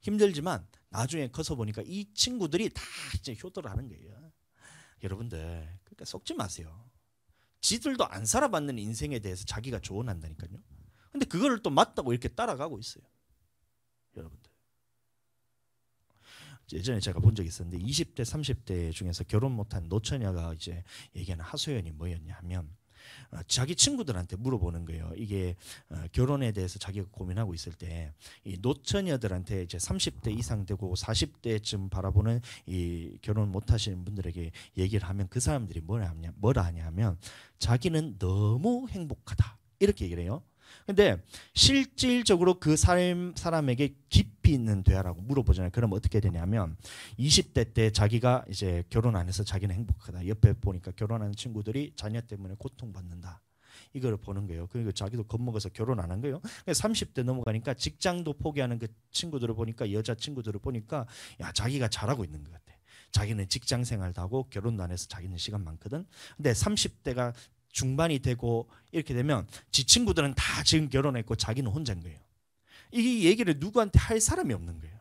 힘들지만 나중에 커서 보니까 이 친구들이 다 이제 효도를 하는 거예요. 여러분들 그러니까 속지 마세요. 지들도 안 살아봤는 인생에 대해서 자기가 조언한다니까요. 근데 그거를 또 맞다고 이렇게 따라가고 있어요. 여러분들. 예전에 제가 본 적이 있었는데 20대, 30대 중에서 결혼 못한 노처녀가 이제 얘기하는 하소연이 뭐였냐 하면 자기 친구들한테 물어보는 거예요. 이게 결혼에 대해서 자기가 고민하고 있을 때 이 노처녀들한테 이제 30대 이상 되고 40대쯤 바라보는 이 결혼 못 하시는 분들에게 얘기를 하면 그 사람들이 뭐라 하냐면 자기는 너무 행복하다. 이렇게 얘기를 해요. 근데 실질적으로 그 사람에게 깊이 있는 대화라고 물어보잖아요. 그럼 어떻게 되냐면 20대 때 자기가 이제 결혼 안 해서 자기는 행복하다. 옆에 보니까 결혼하는 친구들이 자녀 때문에 고통받는다. 이걸 보는 거예요. 그러니까 자기도 겁먹어서 결혼 안 한 거예요. 30대 넘어가니까 직장도 포기하는 그 친구들을 보니까 여자 친구들을 보니까 야 자기가 잘하고 있는 것 같아. 자기는 직장 생활도 하고 결혼도 안 해서 자기는 시간 많거든. 근데 30대가 중반이 되고 이렇게 되면 지 친구들은 다 지금 결혼했고 자기는 혼자인 거예요. 이 얘기를 누구한테 할 사람이 없는 거예요.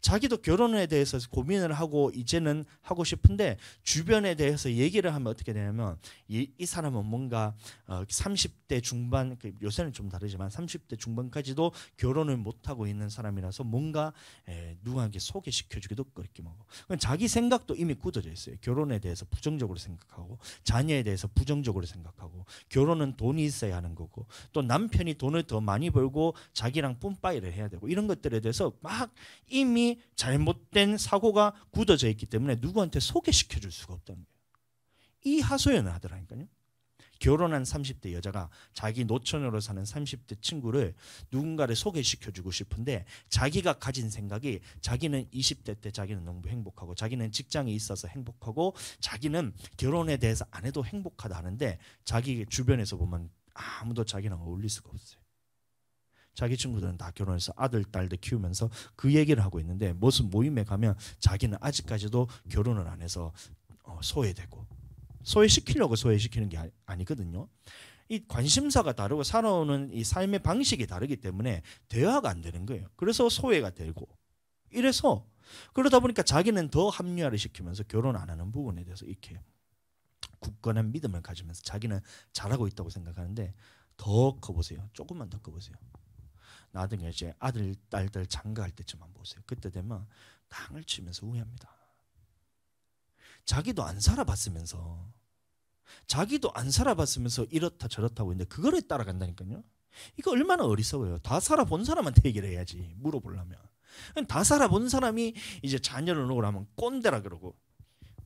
자기도 결혼에 대해서 고민을 하고 이제는 하고 싶은데 주변에 대해서 얘기를 하면 어떻게 되냐면 이 사람은 뭔가 30대 중반, 요새는 좀 다르지만 30대 중반까지도 결혼을 못하고 있는 사람이라서 뭔가 누구에게 소개시켜주기도 꺼리낌하고 자기 생각도 이미 굳어져 있어요. 결혼에 대해서 부정적으로 생각하고 자녀에 대해서 부정적으로 생각하고 결혼은 돈이 있어야 하는 거고 또 남편이 돈을 더 많이 벌고 자기랑 뿜빠이를 해야 되고 이런 것들에 대해서 막 이미 잘못된 사고가 굳어져 있기 때문에 누구한테 소개시켜 줄 수가 없다는 거예요. 이 하소연을 하더라니까요. 결혼한 30대 여자가 자기 노처녀로 사는 30대 친구를 누군가를 소개시켜 주고 싶은데 자기가 가진 생각이 자기는 20대 때 자기는 너무 행복하고 자기는 직장이 있어서 행복하고 자기는 결혼에 대해서 안 해도 행복하다 하는데 자기 주변에서 보면 아무도 자기랑 어울릴 수가 없어요. 자기 친구들은 다 결혼해서 아들, 딸들 키우면서 그 얘기를 하고 있는데 무슨 모임에 가면 자기는 아직까지도 결혼을 안 해서 소외되고 소외시키려고 소외시키는 게 아니거든요. 이 관심사가 다르고 살아오는 이 삶의 방식이 다르기 때문에 대화가 안 되는 거예요. 그래서 소외가 되고 이래서 그러다 보니까 자기는 더 합리화를 시키면서 결혼 안 하는 부분에 대해서 이렇게 굳건한 믿음을 가지면서 자기는 잘하고 있다고 생각하는데 더 커보세요. 조금만 더 커보세요. 나중에 이제 아들, 딸들 장가갈 때쯤만 보세요. 그때 되면 땅을 치면서 후회합니다. 자기도 안 살아봤으면서 이렇다 저렇다고 했는데 그거를 따라간다니까요. 이거 얼마나 어리석어요. 다 살아본 사람한테 얘기를 해야지, 물어보려면. 다 살아본 사람이 이제 자녀를 놓으라면 꼰대라 그러고,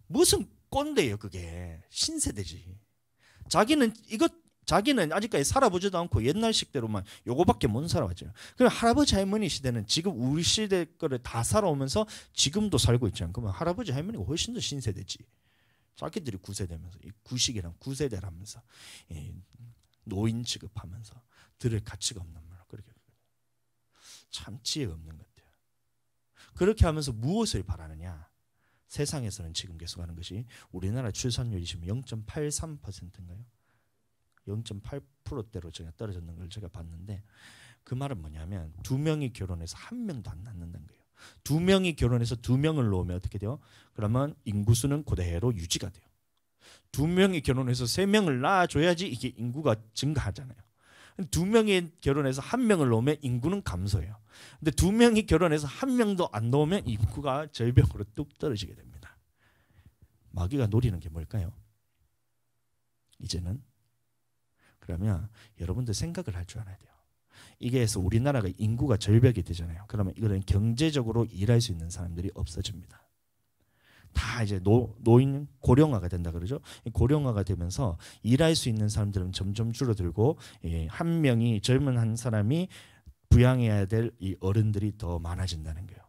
무슨 꼰대예요 그게. 신세대지. 자기는 아직까지 살아보지도 않고 옛날 식대로만 요거밖에 못 살아왔죠. 그럼 할아버지 할머니 시대는 지금 우리 시대 거를 다 살아오면서 지금도 살고 있잖아요. 그러면 할아버지 할머니가 훨씬 더 신세대지. 자기들이 9세대면서, 구식이랑 9세대라면서 노인 취급하면서 들을 가치가 없는 말로 그렇게, 참 지혜가 없는 것 같아요. 그렇게 하면서 무엇을 바라느냐? 세상에서는 지금 계속하는 것이, 우리나라 출산율이 지금 0.83%인가요? 0.8%대로 제가 떨어졌는 걸 제가 봤는데, 그 말은 뭐냐면 2명이 결혼해서 1명도 안 낳는다는 거예요. 2명이 결혼해서 2명을 놓으면 어떻게 돼요? 그러면 인구수는 그대로 유지가 돼요. 2명이 결혼해서 3명을 낳아줘야지 이게 인구가 증가하잖아요. 2명이 결혼해서 1명을 놓으면 인구는 감소해요. 근데 2명이 결혼해서 1명도 안 놓으면 인구가 절벽으로 뚝 떨어지게 됩니다. 마귀가 노리는 게 뭘까요? 이제는 그러면 여러분들 생각을 할 줄 알아야 돼요. 이게 해서 우리나라가 인구가 절벽이 되잖아요. 그러면 이거는 경제적으로 일할 수 있는 사람들이 없어집니다. 다 이제 노인 고령화가 된다 그러죠. 고령화가 되면서 일할 수 있는 사람들은 점점 줄어들고, 한 명이 젊은 한 사람이 부양해야 될 이 어른들이 더 많아진다는 거예요.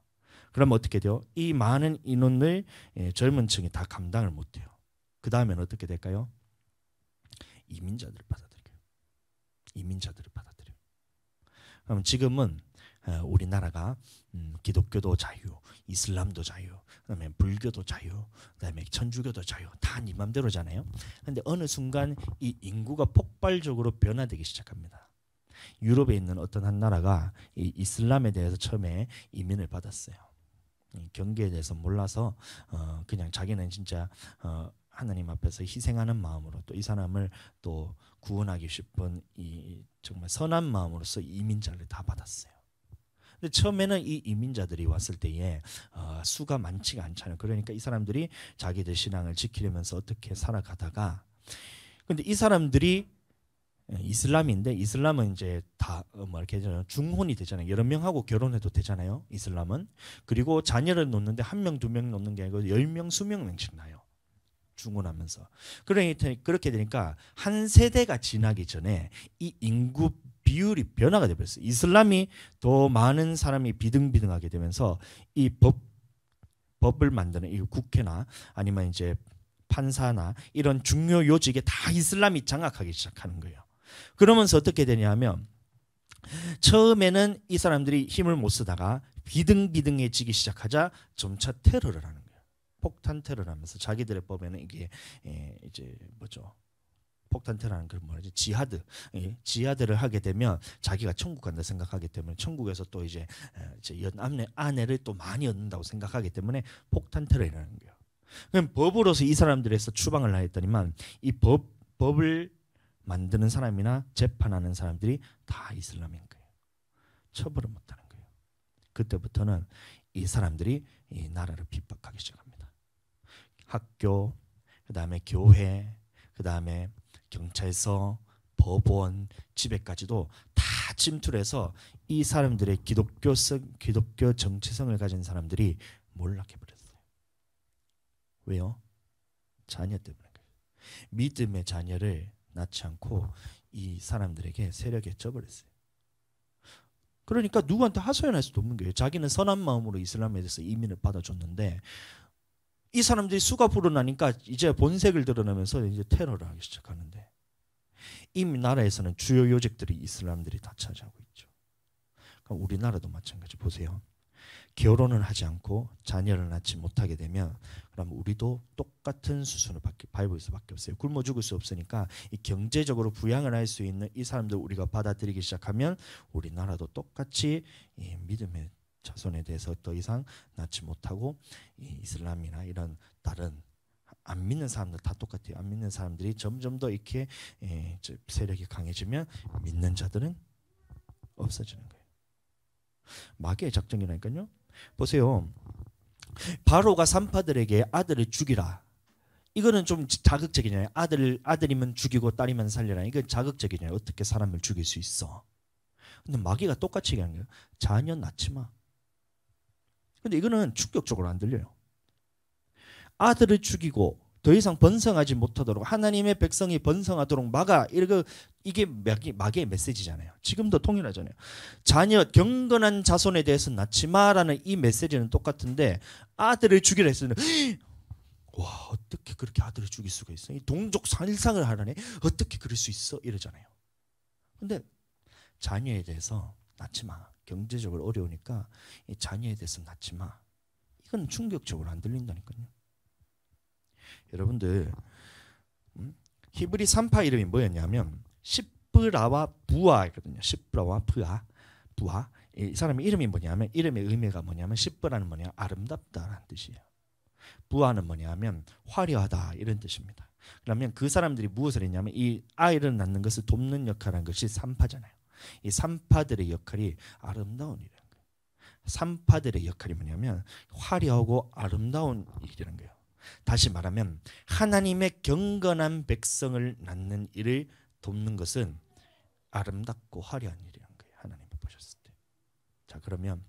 그럼 어떻게 돼요? 이 많은 인원을 젊은 층이 다 감당을 못해요. 그 다음엔 어떻게 될까요? 이민자들을 받아들여요. 그럼 지금은 우리나라가 기독교도 자유, 이슬람도 자유, 그다음에 불교도 자유, 그다음에 천주교도 자유, 다 네 맘대로잖아요. 그런데 어느 순간 이 인구가 폭발적으로 변화되기 시작합니다. 유럽에 있는 어떤 한 나라가 이 이슬람에 대해서 처음에 이민을 받았어요. 경계에 대해서 몰라서 그냥 자기는 진짜 하나님 앞에서 희생하는 마음으로 또 이 사람을 또 구원하기 싶은 이 정말 선한 마음으로서 이민자를 다 받았어요. 근데 처음에는 이 이민자들이 왔을 때에 수가 많지가 않잖아요. 그러니까 이 사람들이 자기들 신앙을 지키려면서 어떻게 살아가다가, 근데 이 사람들이 이슬람인데, 이슬람은 이제 다 이렇게 중혼이 되잖아요. 여러 명하고 결혼해도 되잖아요. 이슬람은. 그리고 자녀를 놓는데 1명, 2명 놓는 게 아니고 10명, 20명씩 나요. 중혼하면서. 그러니까 그렇게 되니까 한 세대가 지나기 전에 이 인구 비율이 변화가 되버렸어요. 이슬람이 더 많은 사람이 비등비등하게 되면서 이 법을 만드는 이 국회나 아니면 이제 판사나 이런 중요 요직에 다 이슬람이 장악하기 시작하는 거예요. 그러면서 어떻게 되냐면, 처음에는 이 사람들이 힘을 못 쓰다가 비등비등해지기 시작하자 점차 테러를 하는 거예요. 폭탄 테러를 하면서 자기들의 법에는 이게 이제 뭐죠? 폭탄 테러라는 걸 뭐라지? 지하드를 하게 되면 자기가 천국 간다 생각하기 때문에, 천국에서 또 이제 아내를 또 많이 얻는다고 생각하기 때문에 폭탄 테러라는 거예요. 그럼 법으로서 이 사람들에서 추방을 하였더니만, 이 법을 만드는 사람이나 재판하는 사람들이 다 이슬람인 거예요. 처벌을 못하는 거예요. 그때부터는 이 사람들이 이 나라를 핍박하기 시작합니다. 학교, 그 다음에 교회, 그 다음에 경찰서, 법원, 집에까지도 다 침투를 해서 이 사람들의 기독교 정체성을 가진 사람들이 몰락해버렸어요. 왜요? 자녀 때문에. 믿음의 자녀를 낳지 않고 이 사람들에게 세력에 져버렸어요. 그러니까 누구한테 하소연할 수도 없는 거예요. 자기는 선한 마음으로 이슬람에 대해서 이민을 받아줬는데, 이 사람들이 수가 불어나니까 이제 본색을 드러내면서 이제 테러를 하기 시작하는데, 이 나라에서는 주요 요직들이 이슬람들이 다 차지하고 있죠. 그럼 우리나라도 마찬가지. 보세요. 결혼을 하지 않고 자녀를 낳지 못하게 되면, 그럼 우리도 똑같은 수순을 밟을 수밖에 없어요. 굶어 죽을 수 없으니까 이 경제적으로 부양을 할 수 있는 이 사람들 우리가 받아들이기 시작하면, 우리나라도 똑같이 이 믿음의 자손에 대해서 더 이상 낳지 못하고, 이 이슬람이나 이런 다른 안 믿는 사람들 다 똑같아요. 안 믿는 사람들이 점점 더 이렇게 세력이 강해지면 믿는 자들은 없어지는 거예요. 마귀의 작전이라니까요. 보세요. 바로가 산파들에게 아들을 죽이라 이거는 좀 자극적이잖아요. 아들이면 죽이고 딸이면 살려라. 이건 자극적이잖아요. 어떻게 사람을 죽일 수 있어? 근데 마귀가 똑같이 얘기하는 거예요. 자녀 낳지 마. 근데 이거는 충격적으로 안 들려요. 아들을 죽이고 더 이상 번성하지 못하도록 하나님의 백성이 번성하도록 막아. 이게 마귀의 메시지잖아요. 지금도 통일하잖아요. 자녀 경건한 자손에 대해서 낳지 마라는 이 메시지는 똑같은데 아들을 죽이라 했으면 와 어떻게 그렇게 아들을 죽일 수가 있어? 이 동족 살상을 하라네. 어떻게 그럴 수 있어? 이러잖아요. 근데 자녀에 대해서 낳지 마. 경제적으로 어려우니까 이 자녀에 대해서 낳지 마. 이건 충격적으로 안 들린다니까요. 여러분들 히브리 3파 이름이 뭐였냐면 시브라와 부아거든요. 시브라와 부아. 이 사람의 이름이 뭐냐면 이름의 의미가 뭐냐면 시브라는 뭐냐 아름답다라는 뜻이에요. 부아는 뭐냐면 화려하다 이런 뜻입니다. 그러면 그 사람들이 무엇을 했냐면 이 아이를 낳는 것을 돕는 역할한 것이 3파잖아요. 이 3파들의 역할이 아름다운 일이라는 거예요. 3파들의 역할이 뭐냐면 화려하고 아름다운 일이라는 거예요. 다시 말하면 하나님의 경건한 백성을 낳는 일을 돕는 것은 아름답고 화려한 일이라는 거예요. 하나님이 보셨을 때. 자 그러면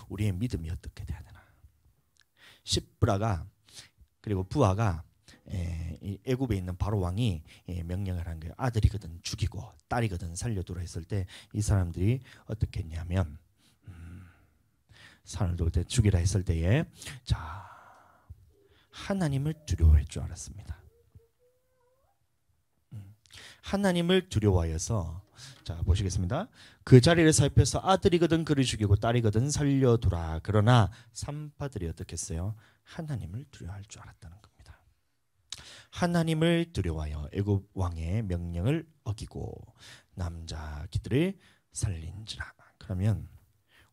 우리의 믿음이 어떻게 돼야 되나? 시브라가 그리고 부하가 애굽에 있는 바로 왕이 명령을 한 거예요. 아들이거든 죽이고 딸이거든 살려두라 했을 때 이 사람들이 어떻게 했냐면 사람을 죽이라 했을 때에 자 하나님을 두려워할 줄 알았습니다. 하나님을 두려워하여서 자 보시겠습니다. 그 자리를 살펴서 아들이거든 그를 죽이고 딸이거든 살려두라. 그러나 3파들이 어떻게 했어요? 하나님을 두려워할 줄 알았다는 겁니다. 하나님을 두려워하여 애굽 왕의 명령을 어기고 남자기들을 살린지라. 그러면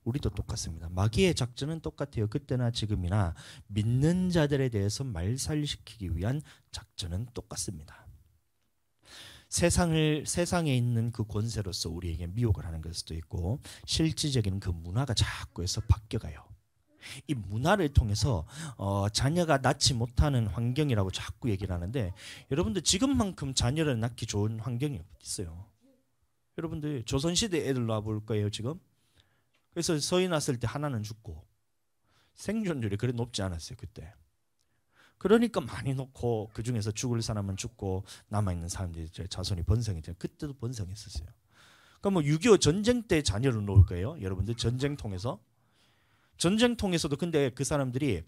우리도 똑같습니다. 마귀의 작전은 똑같아요. 그때나 지금이나 믿는 자들에 대해서 말살시키기 위한 작전은 똑같습니다. 세상에 있는 그 권세로서 우리에게 미혹을 하는 것일 수도 있고 실질적인 그 문화가 자꾸 해서 바뀌어가요. 이 문화를 통해서 자녀가 낳지 못하는 환경이라고 자꾸 얘기를 하는데 여러분들 지금만큼 자녀를 낳기 좋은 환경이 있어요. 여러분들 조선시대 애들 낳아볼 거예요 지금. 그래서 서희 났을 때 하나는 죽고 생존율이 그리 높지 않았어요 그때. 그러니까 많이 놓고 그 중에서 죽을 사람은 죽고 남아있는 사람들이 자손이 번성이 돼요. 그때도 번성했었어요. 그러니까 뭐 6.25 전쟁 때 자녀를 놓을 거예요 여러분들. 전쟁통에서도 근데 그 사람들이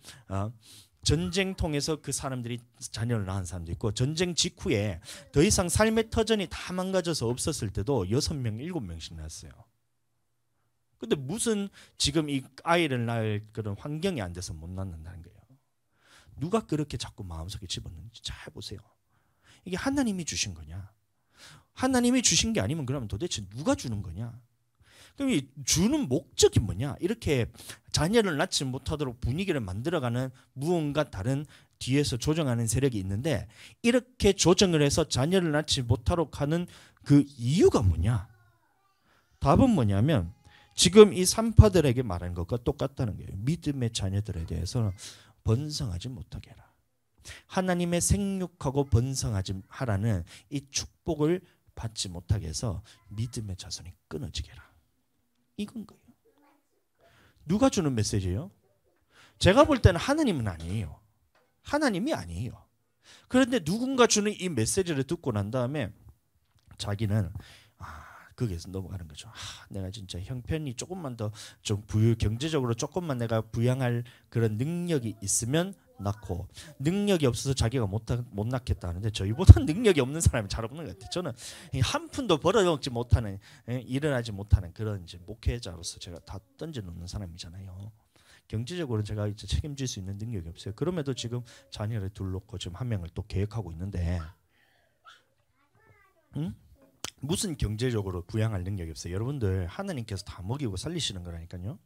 전쟁통에서 그 사람들이 자녀를 낳은 사람도 있고 전쟁 직후에 더 이상 삶의 터전이 다 망가져서 없었을 때도 6명 7명씩 낳았어요. 근데 무슨 지금 이 아이를 낳을 그런 환경이 안 돼서 못 낳는다는 거예요. 누가 그렇게 자꾸 마음속에 집었는지 잘 보세요. 이게 하나님이 주신 거냐? 하나님이 주신 게 아니면 그러면 도대체 누가 주는 거냐? 그럼 이 주는 목적이 뭐냐? 이렇게 자녀를 낳지 못하도록 분위기를 만들어가는 무언가 다른 뒤에서 조정하는 세력이 있는데 이렇게 조정을 해서 자녀를 낳지 못하도록 하는 그 이유가 뭐냐? 답은 뭐냐면 지금 이 3파들에게 말하는 것과 똑같다는 거예요. 믿음의 자녀들에 대해서 번성하지 못하게 해라. 하나님의 생육하고 번성하지 하라는 이 축복을 받지 못하게 해서 믿음의 자손이 끊어지게 해라. 이건 거예요. 누가 주는 메시지예요? 제가 볼 때는 하나님은 아니에요. 하나님이 아니에요. 그런데 누군가 주는 이 메시지를 듣고 난 다음에 자기는 거기에서 넘어가는 거죠. 내가 진짜 형편이 조금만 더 좀 경제적으로 조금만 내가 부양할 그런 능력이 있으면 낳고 능력이 없어서 자기가 못 낳겠다 하는데 저희보다 능력이 없는 사람이 잘 없는 것 같아요. 저는 한 푼도 벌어먹지 못하는 일어나지 못하는 그런 이제 목회자로서 제가 다 던져놓는 사람이잖아요. 경제적으로 제가 이제 책임질 수 있는 능력이 없어요. 그럼에도 지금 자녀를 둘러놓고 지금 한 명을 또 계획하고 있는데 무슨 경제적으로 부양할 능력이 없어요. 여러분들 하나님께서 다 먹이고 살리시는 거라니까요.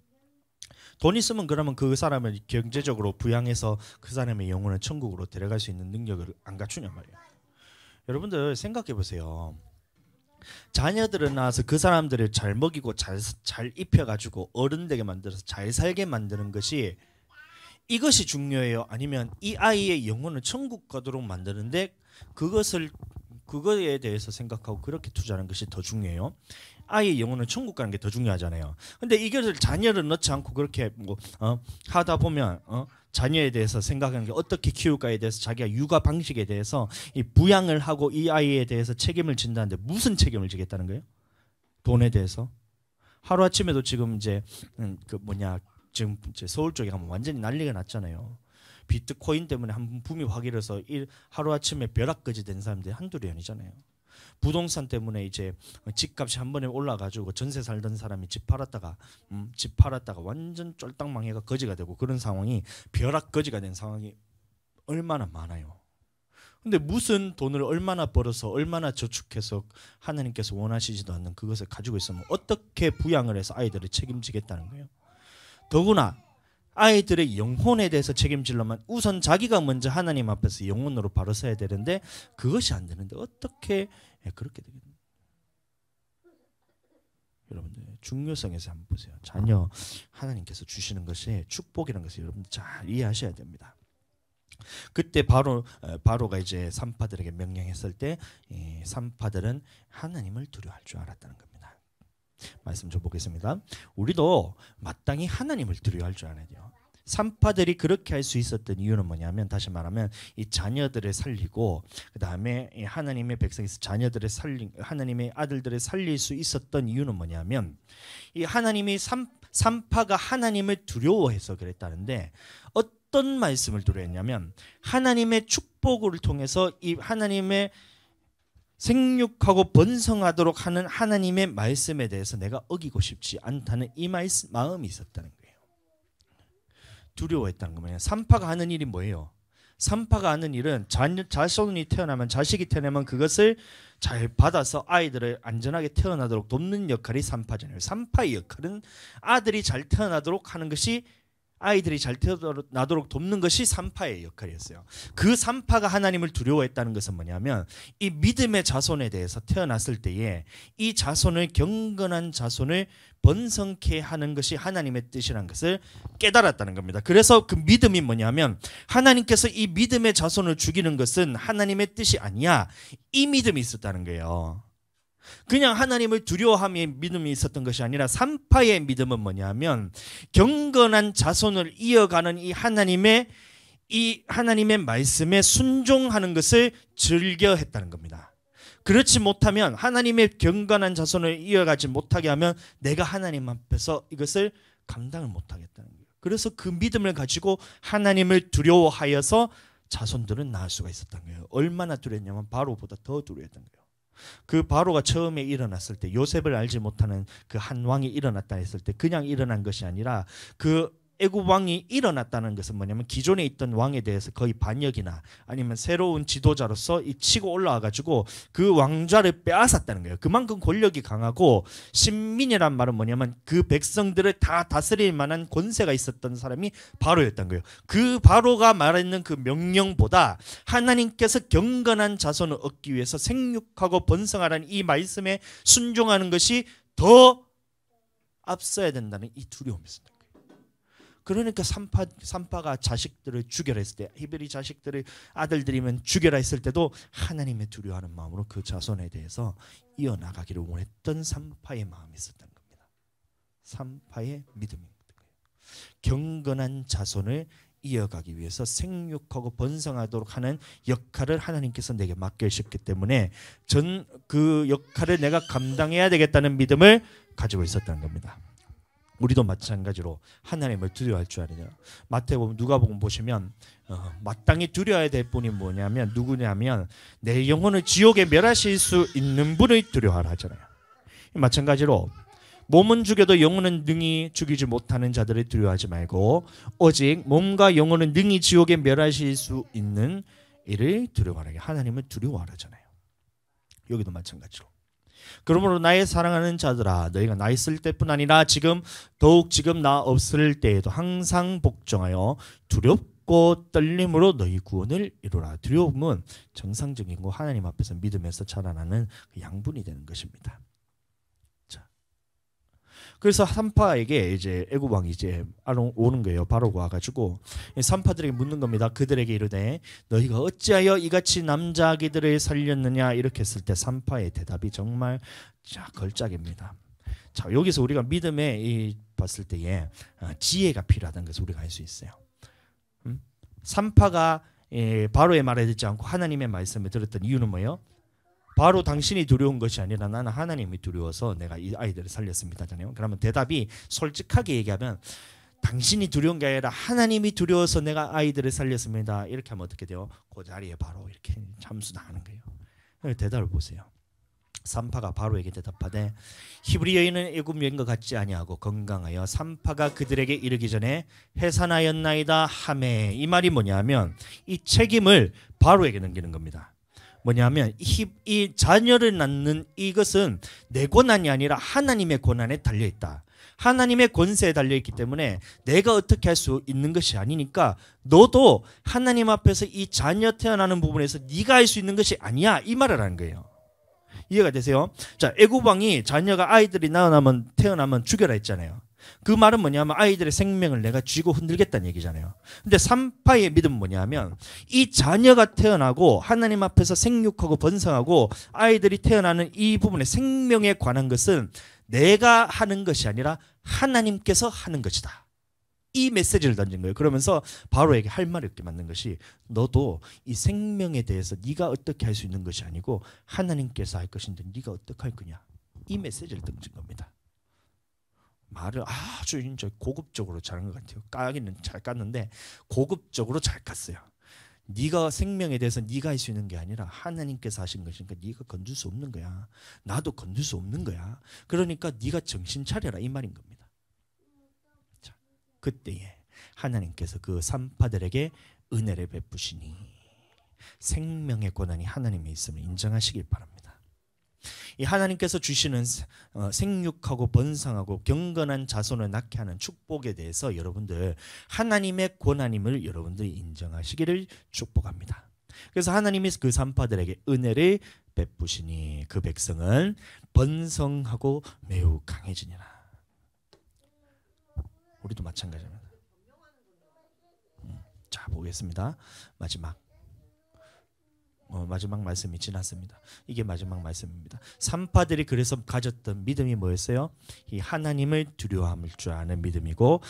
돈 있으면 그러면 그 사람을 경제적으로 부양해서 그 사람의 영혼을 천국으로 데려갈 수 있는 능력을 안 갖추냔 말이에요. 여러분들 생각해 보세요. 자녀들을 낳아서 그 사람들을 잘 먹이고 잘 입혀가지고 어른 되게 만들어서 잘 살게 만드는 것이 이것이 중요해요? 아니면 이 아이의 영혼을 천국 가도록 만드는데 그거에 대해서 생각하고 그렇게 투자하는 것이 더 중요해요? 아이의 영혼을 천국 가는 게 더 중요하잖아요. 근데 이것을 자녀를 넣지 않고 그렇게 하다 보면 자녀에 대해서 생각하는 게 어떻게 키울까에 대해서 자기가 육아 방식에 대해서 이 부양을 하고 이 아이에 대해서 책임을 진다는데 무슨 책임을 지겠다는 거예요? 돈에 대해서? 하루 아침에도 지금 이제 지금 이제 서울 쪽에 가면 완전히 난리가 났잖아요. 비트코인 때문에 한 붐이 확 일어서 하루 아침에 벼락거지 된 사람들이 한둘이 아니잖아요. 부동산 때문에 이제 집값이 한 번에 올라가지고 전세 살던 사람이 집 팔았다가 완전 쫄딱 망해가 거지가 되고 그런 상황이 벼락거지가 된 상황이 얼마나 많아요. 근데 무슨 돈을 얼마나 벌어서 얼마나 저축해서 하나님께서 원하시지도 않는 그것을 가지고 있으면 어떻게 부양을 해서 아이들을 책임지겠다는 거예요. 더구나 아이들의 영혼에 대해서 책임지려면 우선 자기가 먼저 하나님 앞에서 영혼으로 바로 서야 되는데 그것이 안 되는데 어떻게 그렇게 되겠나요? 여러분들 중요성에서 한번 보세요. 자녀 하나님께서 주시는 것이 축복이라는 것을 여러분들 잘 이해하셔야 됩니다. 그때 바로가 이제 산파들에게 명령했을 때 산파들은 하나님을 두려워할 줄 알았다는 겁니다. 말씀 좀 보겠습니다. 우리도 마땅히 하나님을 두려워할 줄 알아야 돼요. 산파들이 그렇게 할 수 있었던 이유는 뭐냐면 다시 말하면 이 자녀들을 살리고 그 다음에 하나님의 백성에서 하나님의 아들들을 살릴 수 있었던 이유는 뭐냐면 이 하나님이 산파가 하나님을 두려워해서 그랬다는데 어떤 말씀을 두려워했냐면 하나님의 축복을 통해서 이 하나님의 생육하고 번성하도록 하는 하나님의 말씀에 대해서 내가 어기고 싶지 않다는 이 마음이 있었다는 거예요. 두려워했다는 거예요. 산파가 하는 일이 뭐예요? 산파가 하는 일은 자식이 태어나면 그것을 잘 받아서 아이들을 안전하게 태어나도록 돕는 역할이 산파잖아요. 산파의 역할은 아들이 잘 태어나도록 하는 것이 아이들이 잘 태어나도록 돕는 것이 산파의 역할이었어요. 그 산파가 하나님을 두려워했다는 것은 뭐냐면 이 믿음의 자손에 대해서 태어났을 때에 이 자손을 경건한 자손을 번성케 하는 것이 하나님의 뜻이라는 것을 깨달았다는 겁니다. 그래서 그 믿음이 뭐냐면 하나님께서 이 믿음의 자손을 죽이는 것은 하나님의 뜻이 아니야. 이 믿음이 있었다는 거예요. 그냥 하나님을 두려워함의 믿음이 있었던 것이 아니라 산파의 믿음은 뭐냐면 경건한 자손을 이어가는 이 하나님의 말씀에 순종하는 것을 즐겨했다는 겁니다. 그렇지 못하면 하나님의 경건한 자손을 이어가지 못하게 하면 내가 하나님 앞에서 이것을 감당을 못하겠다는 거예요. 그래서 그 믿음을 가지고 하나님을 두려워하여서 자손들은 낳을 수가 있었던 거예요. 얼마나 두려웠냐면 바로보다 더 두려웠던 거예요. 그 바로가 처음에 일어났을 때 요셉을 알지 못하는 그 한 왕이 일어났다 했을 때 그냥 일어난 것이 아니라 그 애굽 왕이 일어났다는 것은 뭐냐면 기존에 있던 왕에 대해서 거의 반역이나 아니면 새로운 지도자로서 치고 올라와 가지고 그 왕좌를 빼앗았다는 거예요. 그만큼 권력이 강하고 신민이란 말은 뭐냐면 그 백성들을 다 다스릴 만한 권세가 있었던 사람이 바로였던 거예요. 그 바로가 말했는 그 명령보다 하나님께서 경건한 자손을 얻기 위해서 생육하고 번성하라는 이 말씀에 순종하는 것이 더 앞서야 된다는 이 두려움이 있습니다. 그러니까 산파가 자식들을 죽여라 했을 때 히브리 자식들을 아들들이면 죽여라 했을 때도 하나님의 두려워하는 마음으로 그 자손에 대해서 이어나가기를 원했던 산파의 마음이 있었던 겁니다. 산파의 믿음이 있던 거예요. 경건한 자손을 이어가기 위해서 생육하고 번성하도록 하는 역할을 하나님께서 내게 맡기셨기 때문에 그 역할을 내가 감당해야 되겠다는 믿음을 가지고 있었다는 겁니다. 우리도 마찬가지로 하나님을 두려워할 줄 아느냐. 마태복음 누가복음 보시면 마땅히 두려워야 될 분이 뭐냐면 누구냐면 내 영혼을 지옥에 멸하실 수 있는 분을 두려워하라 하잖아요. 마찬가지로 몸은 죽여도 영혼은 능히 죽이지 못하는 자들을 두려워하지 말고 오직 몸과 영혼은 능히 지옥에 멸하실 수 있는 이를 두려워하라. 하나님을 두려워하라잖아요. 여기도 마찬가지로. 그러므로 나의 사랑하는 자들아 너희가 나 있을 때뿐 아니라 지금 나 없을 때에도 항상 복종하여 두렵고 떨림으로 너희 구원을 이루라. 두려움은 정상적인 거 하나님 앞에서 믿음에서 자라나는 그 양분이 되는 것입니다. 자, 그래서 산파에게 이제 애굽 왕이 이제 오는 거예요. 바로가 와가지고 산파들에게 묻는 겁니다. 그들에게 이르되 너희가 어찌하여 이같이 남자 아기들을 살렸느냐 이렇게 했을 때 산파의 대답이 정말 걸작입니다. 자, 여기서 우리가 믿음에 봤을 때에 지혜가 필요하다는 것을 우리가 알 수 있어요. 산파가 바로의 말에 듣지 않고 하나님의 말씀을 들었던 이유는 뭐예요? 바로 당신이 두려운 것이 아니라 나는 하나님이 두려워서 내가 이 아이들을 살렸습니다잖아요. 그러면 대답이 솔직하게 얘기하면 당신이 두려운 게 아니라 하나님이 두려워서 내가 아이들을 살렸습니다. 이렇게 하면 어떻게 돼요? 그 자리에 바로 이렇게 잠수당하는 거예요. 대답을 보세요. 산파가 바로에게 대답하되 히브리 여인은 애굽 여인과 같지 아니하고 건강하여 산파가 그들에게 이르기 전에 해산하였나이다 하매. 이 말이 뭐냐면 이 책임을 바로에게 넘기는 겁니다. 뭐냐면 이 자녀를 낳는 이것은 내 권한이 아니라 하나님의 권한에 달려있다. 하나님의 권세에 달려있기 때문에 내가 어떻게 할 수 있는 것이 아니니까 너도 하나님 앞에서 이 자녀 태어나는 부분에서 네가 할 수 있는 것이 아니야. 이 말을 하는 거예요. 이해가 되세요? 자, 애굽 왕이 자녀가 아이들이 태어나면 죽여라 했잖아요. 그 말은 뭐냐면 아이들의 생명을 내가 쥐고 흔들겠다는 얘기잖아요. 근데 산파의 믿음은 뭐냐면 이 자녀가 태어나고 하나님 앞에서 생육하고 번성하고 아이들이 태어나는 이 부분의 생명에 관한 것은 내가 하는 것이 아니라 하나님께서 하는 것이다. 이 메시지를 던진 거예요. 그러면서 바로에게 할 말이 없게 만든 것이 너도 이 생명에 대해서 네가 어떻게 할 수 있는 것이 아니고 하나님께서 할 것인데 네가 어떻게 할 거냐. 이 메시지를 던진 겁니다. 말을 아주 이제 고급적으로 잘한 것 같아요. 까기는 잘 깠는데 고급적으로 잘 깠어요. 네가 생명에 대해서 네가 할 수 있는 게 아니라 하나님께서 하신 것이니까 네가 건들 수 없는 거야. 나도 건들 수 없는 거야. 그러니까 네가 정신 차려라 이 말인 겁니다. 자, 그때에 하나님께서 그 산파들에게 은혜를 베푸시니 생명의 권한이 하나님에 있음을 인정하시길 바랍니다. 이 하나님께서 주시는 생육하고 번성하고 경건한 자손을 낳게 하는 축복에 대해서 여러분들 하나님의 권한임을 여러분들이 인정하시기를 축복합니다. 그래서 하나님이 그 산파들에게 은혜를 베푸시니 그 백성은 번성하고 매우 강해지니라. 우리도 마찬가지입니다. 자, 보겠습니다. 마지막 말씀이 지났습니다. 이게 마지막 말씀입니다. 산파들이 그래서 가졌던 믿음이 뭐였어요? 이 하나님을 두려워할 줄 아는 믿음이고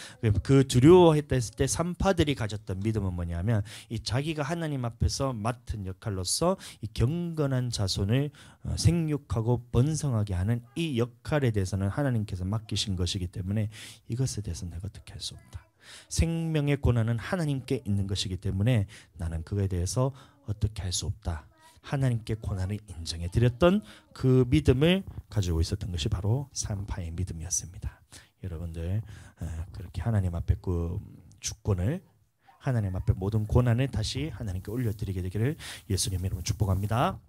그 두려워했을 때 산파들이 가졌던 믿음은 뭐냐면 이 자기가 하나님 앞에서 맡은 역할로서 이 경건한 자손을 생육하고 번성하게 하는 이 역할에 대해서는 하나님께서 맡기신 것이기 때문에 이것에 대해서 내가 어떻게 할 수 없다. 생명의 권한은 하나님께 있는 것이기 때문에 나는 그거에 대해서 어떻게 할 수 없다. 하나님께 권한을 인정해 드렸던 그 믿음을 가지고 있었던 것이 바로 산파의 믿음이었습니다. 여러분들 그렇게 하나님 앞에 그 주권을 하나님 앞에 모든 권한을 다시 하나님께 올려드리게 되기를 예수님 이름으로 축복합니다.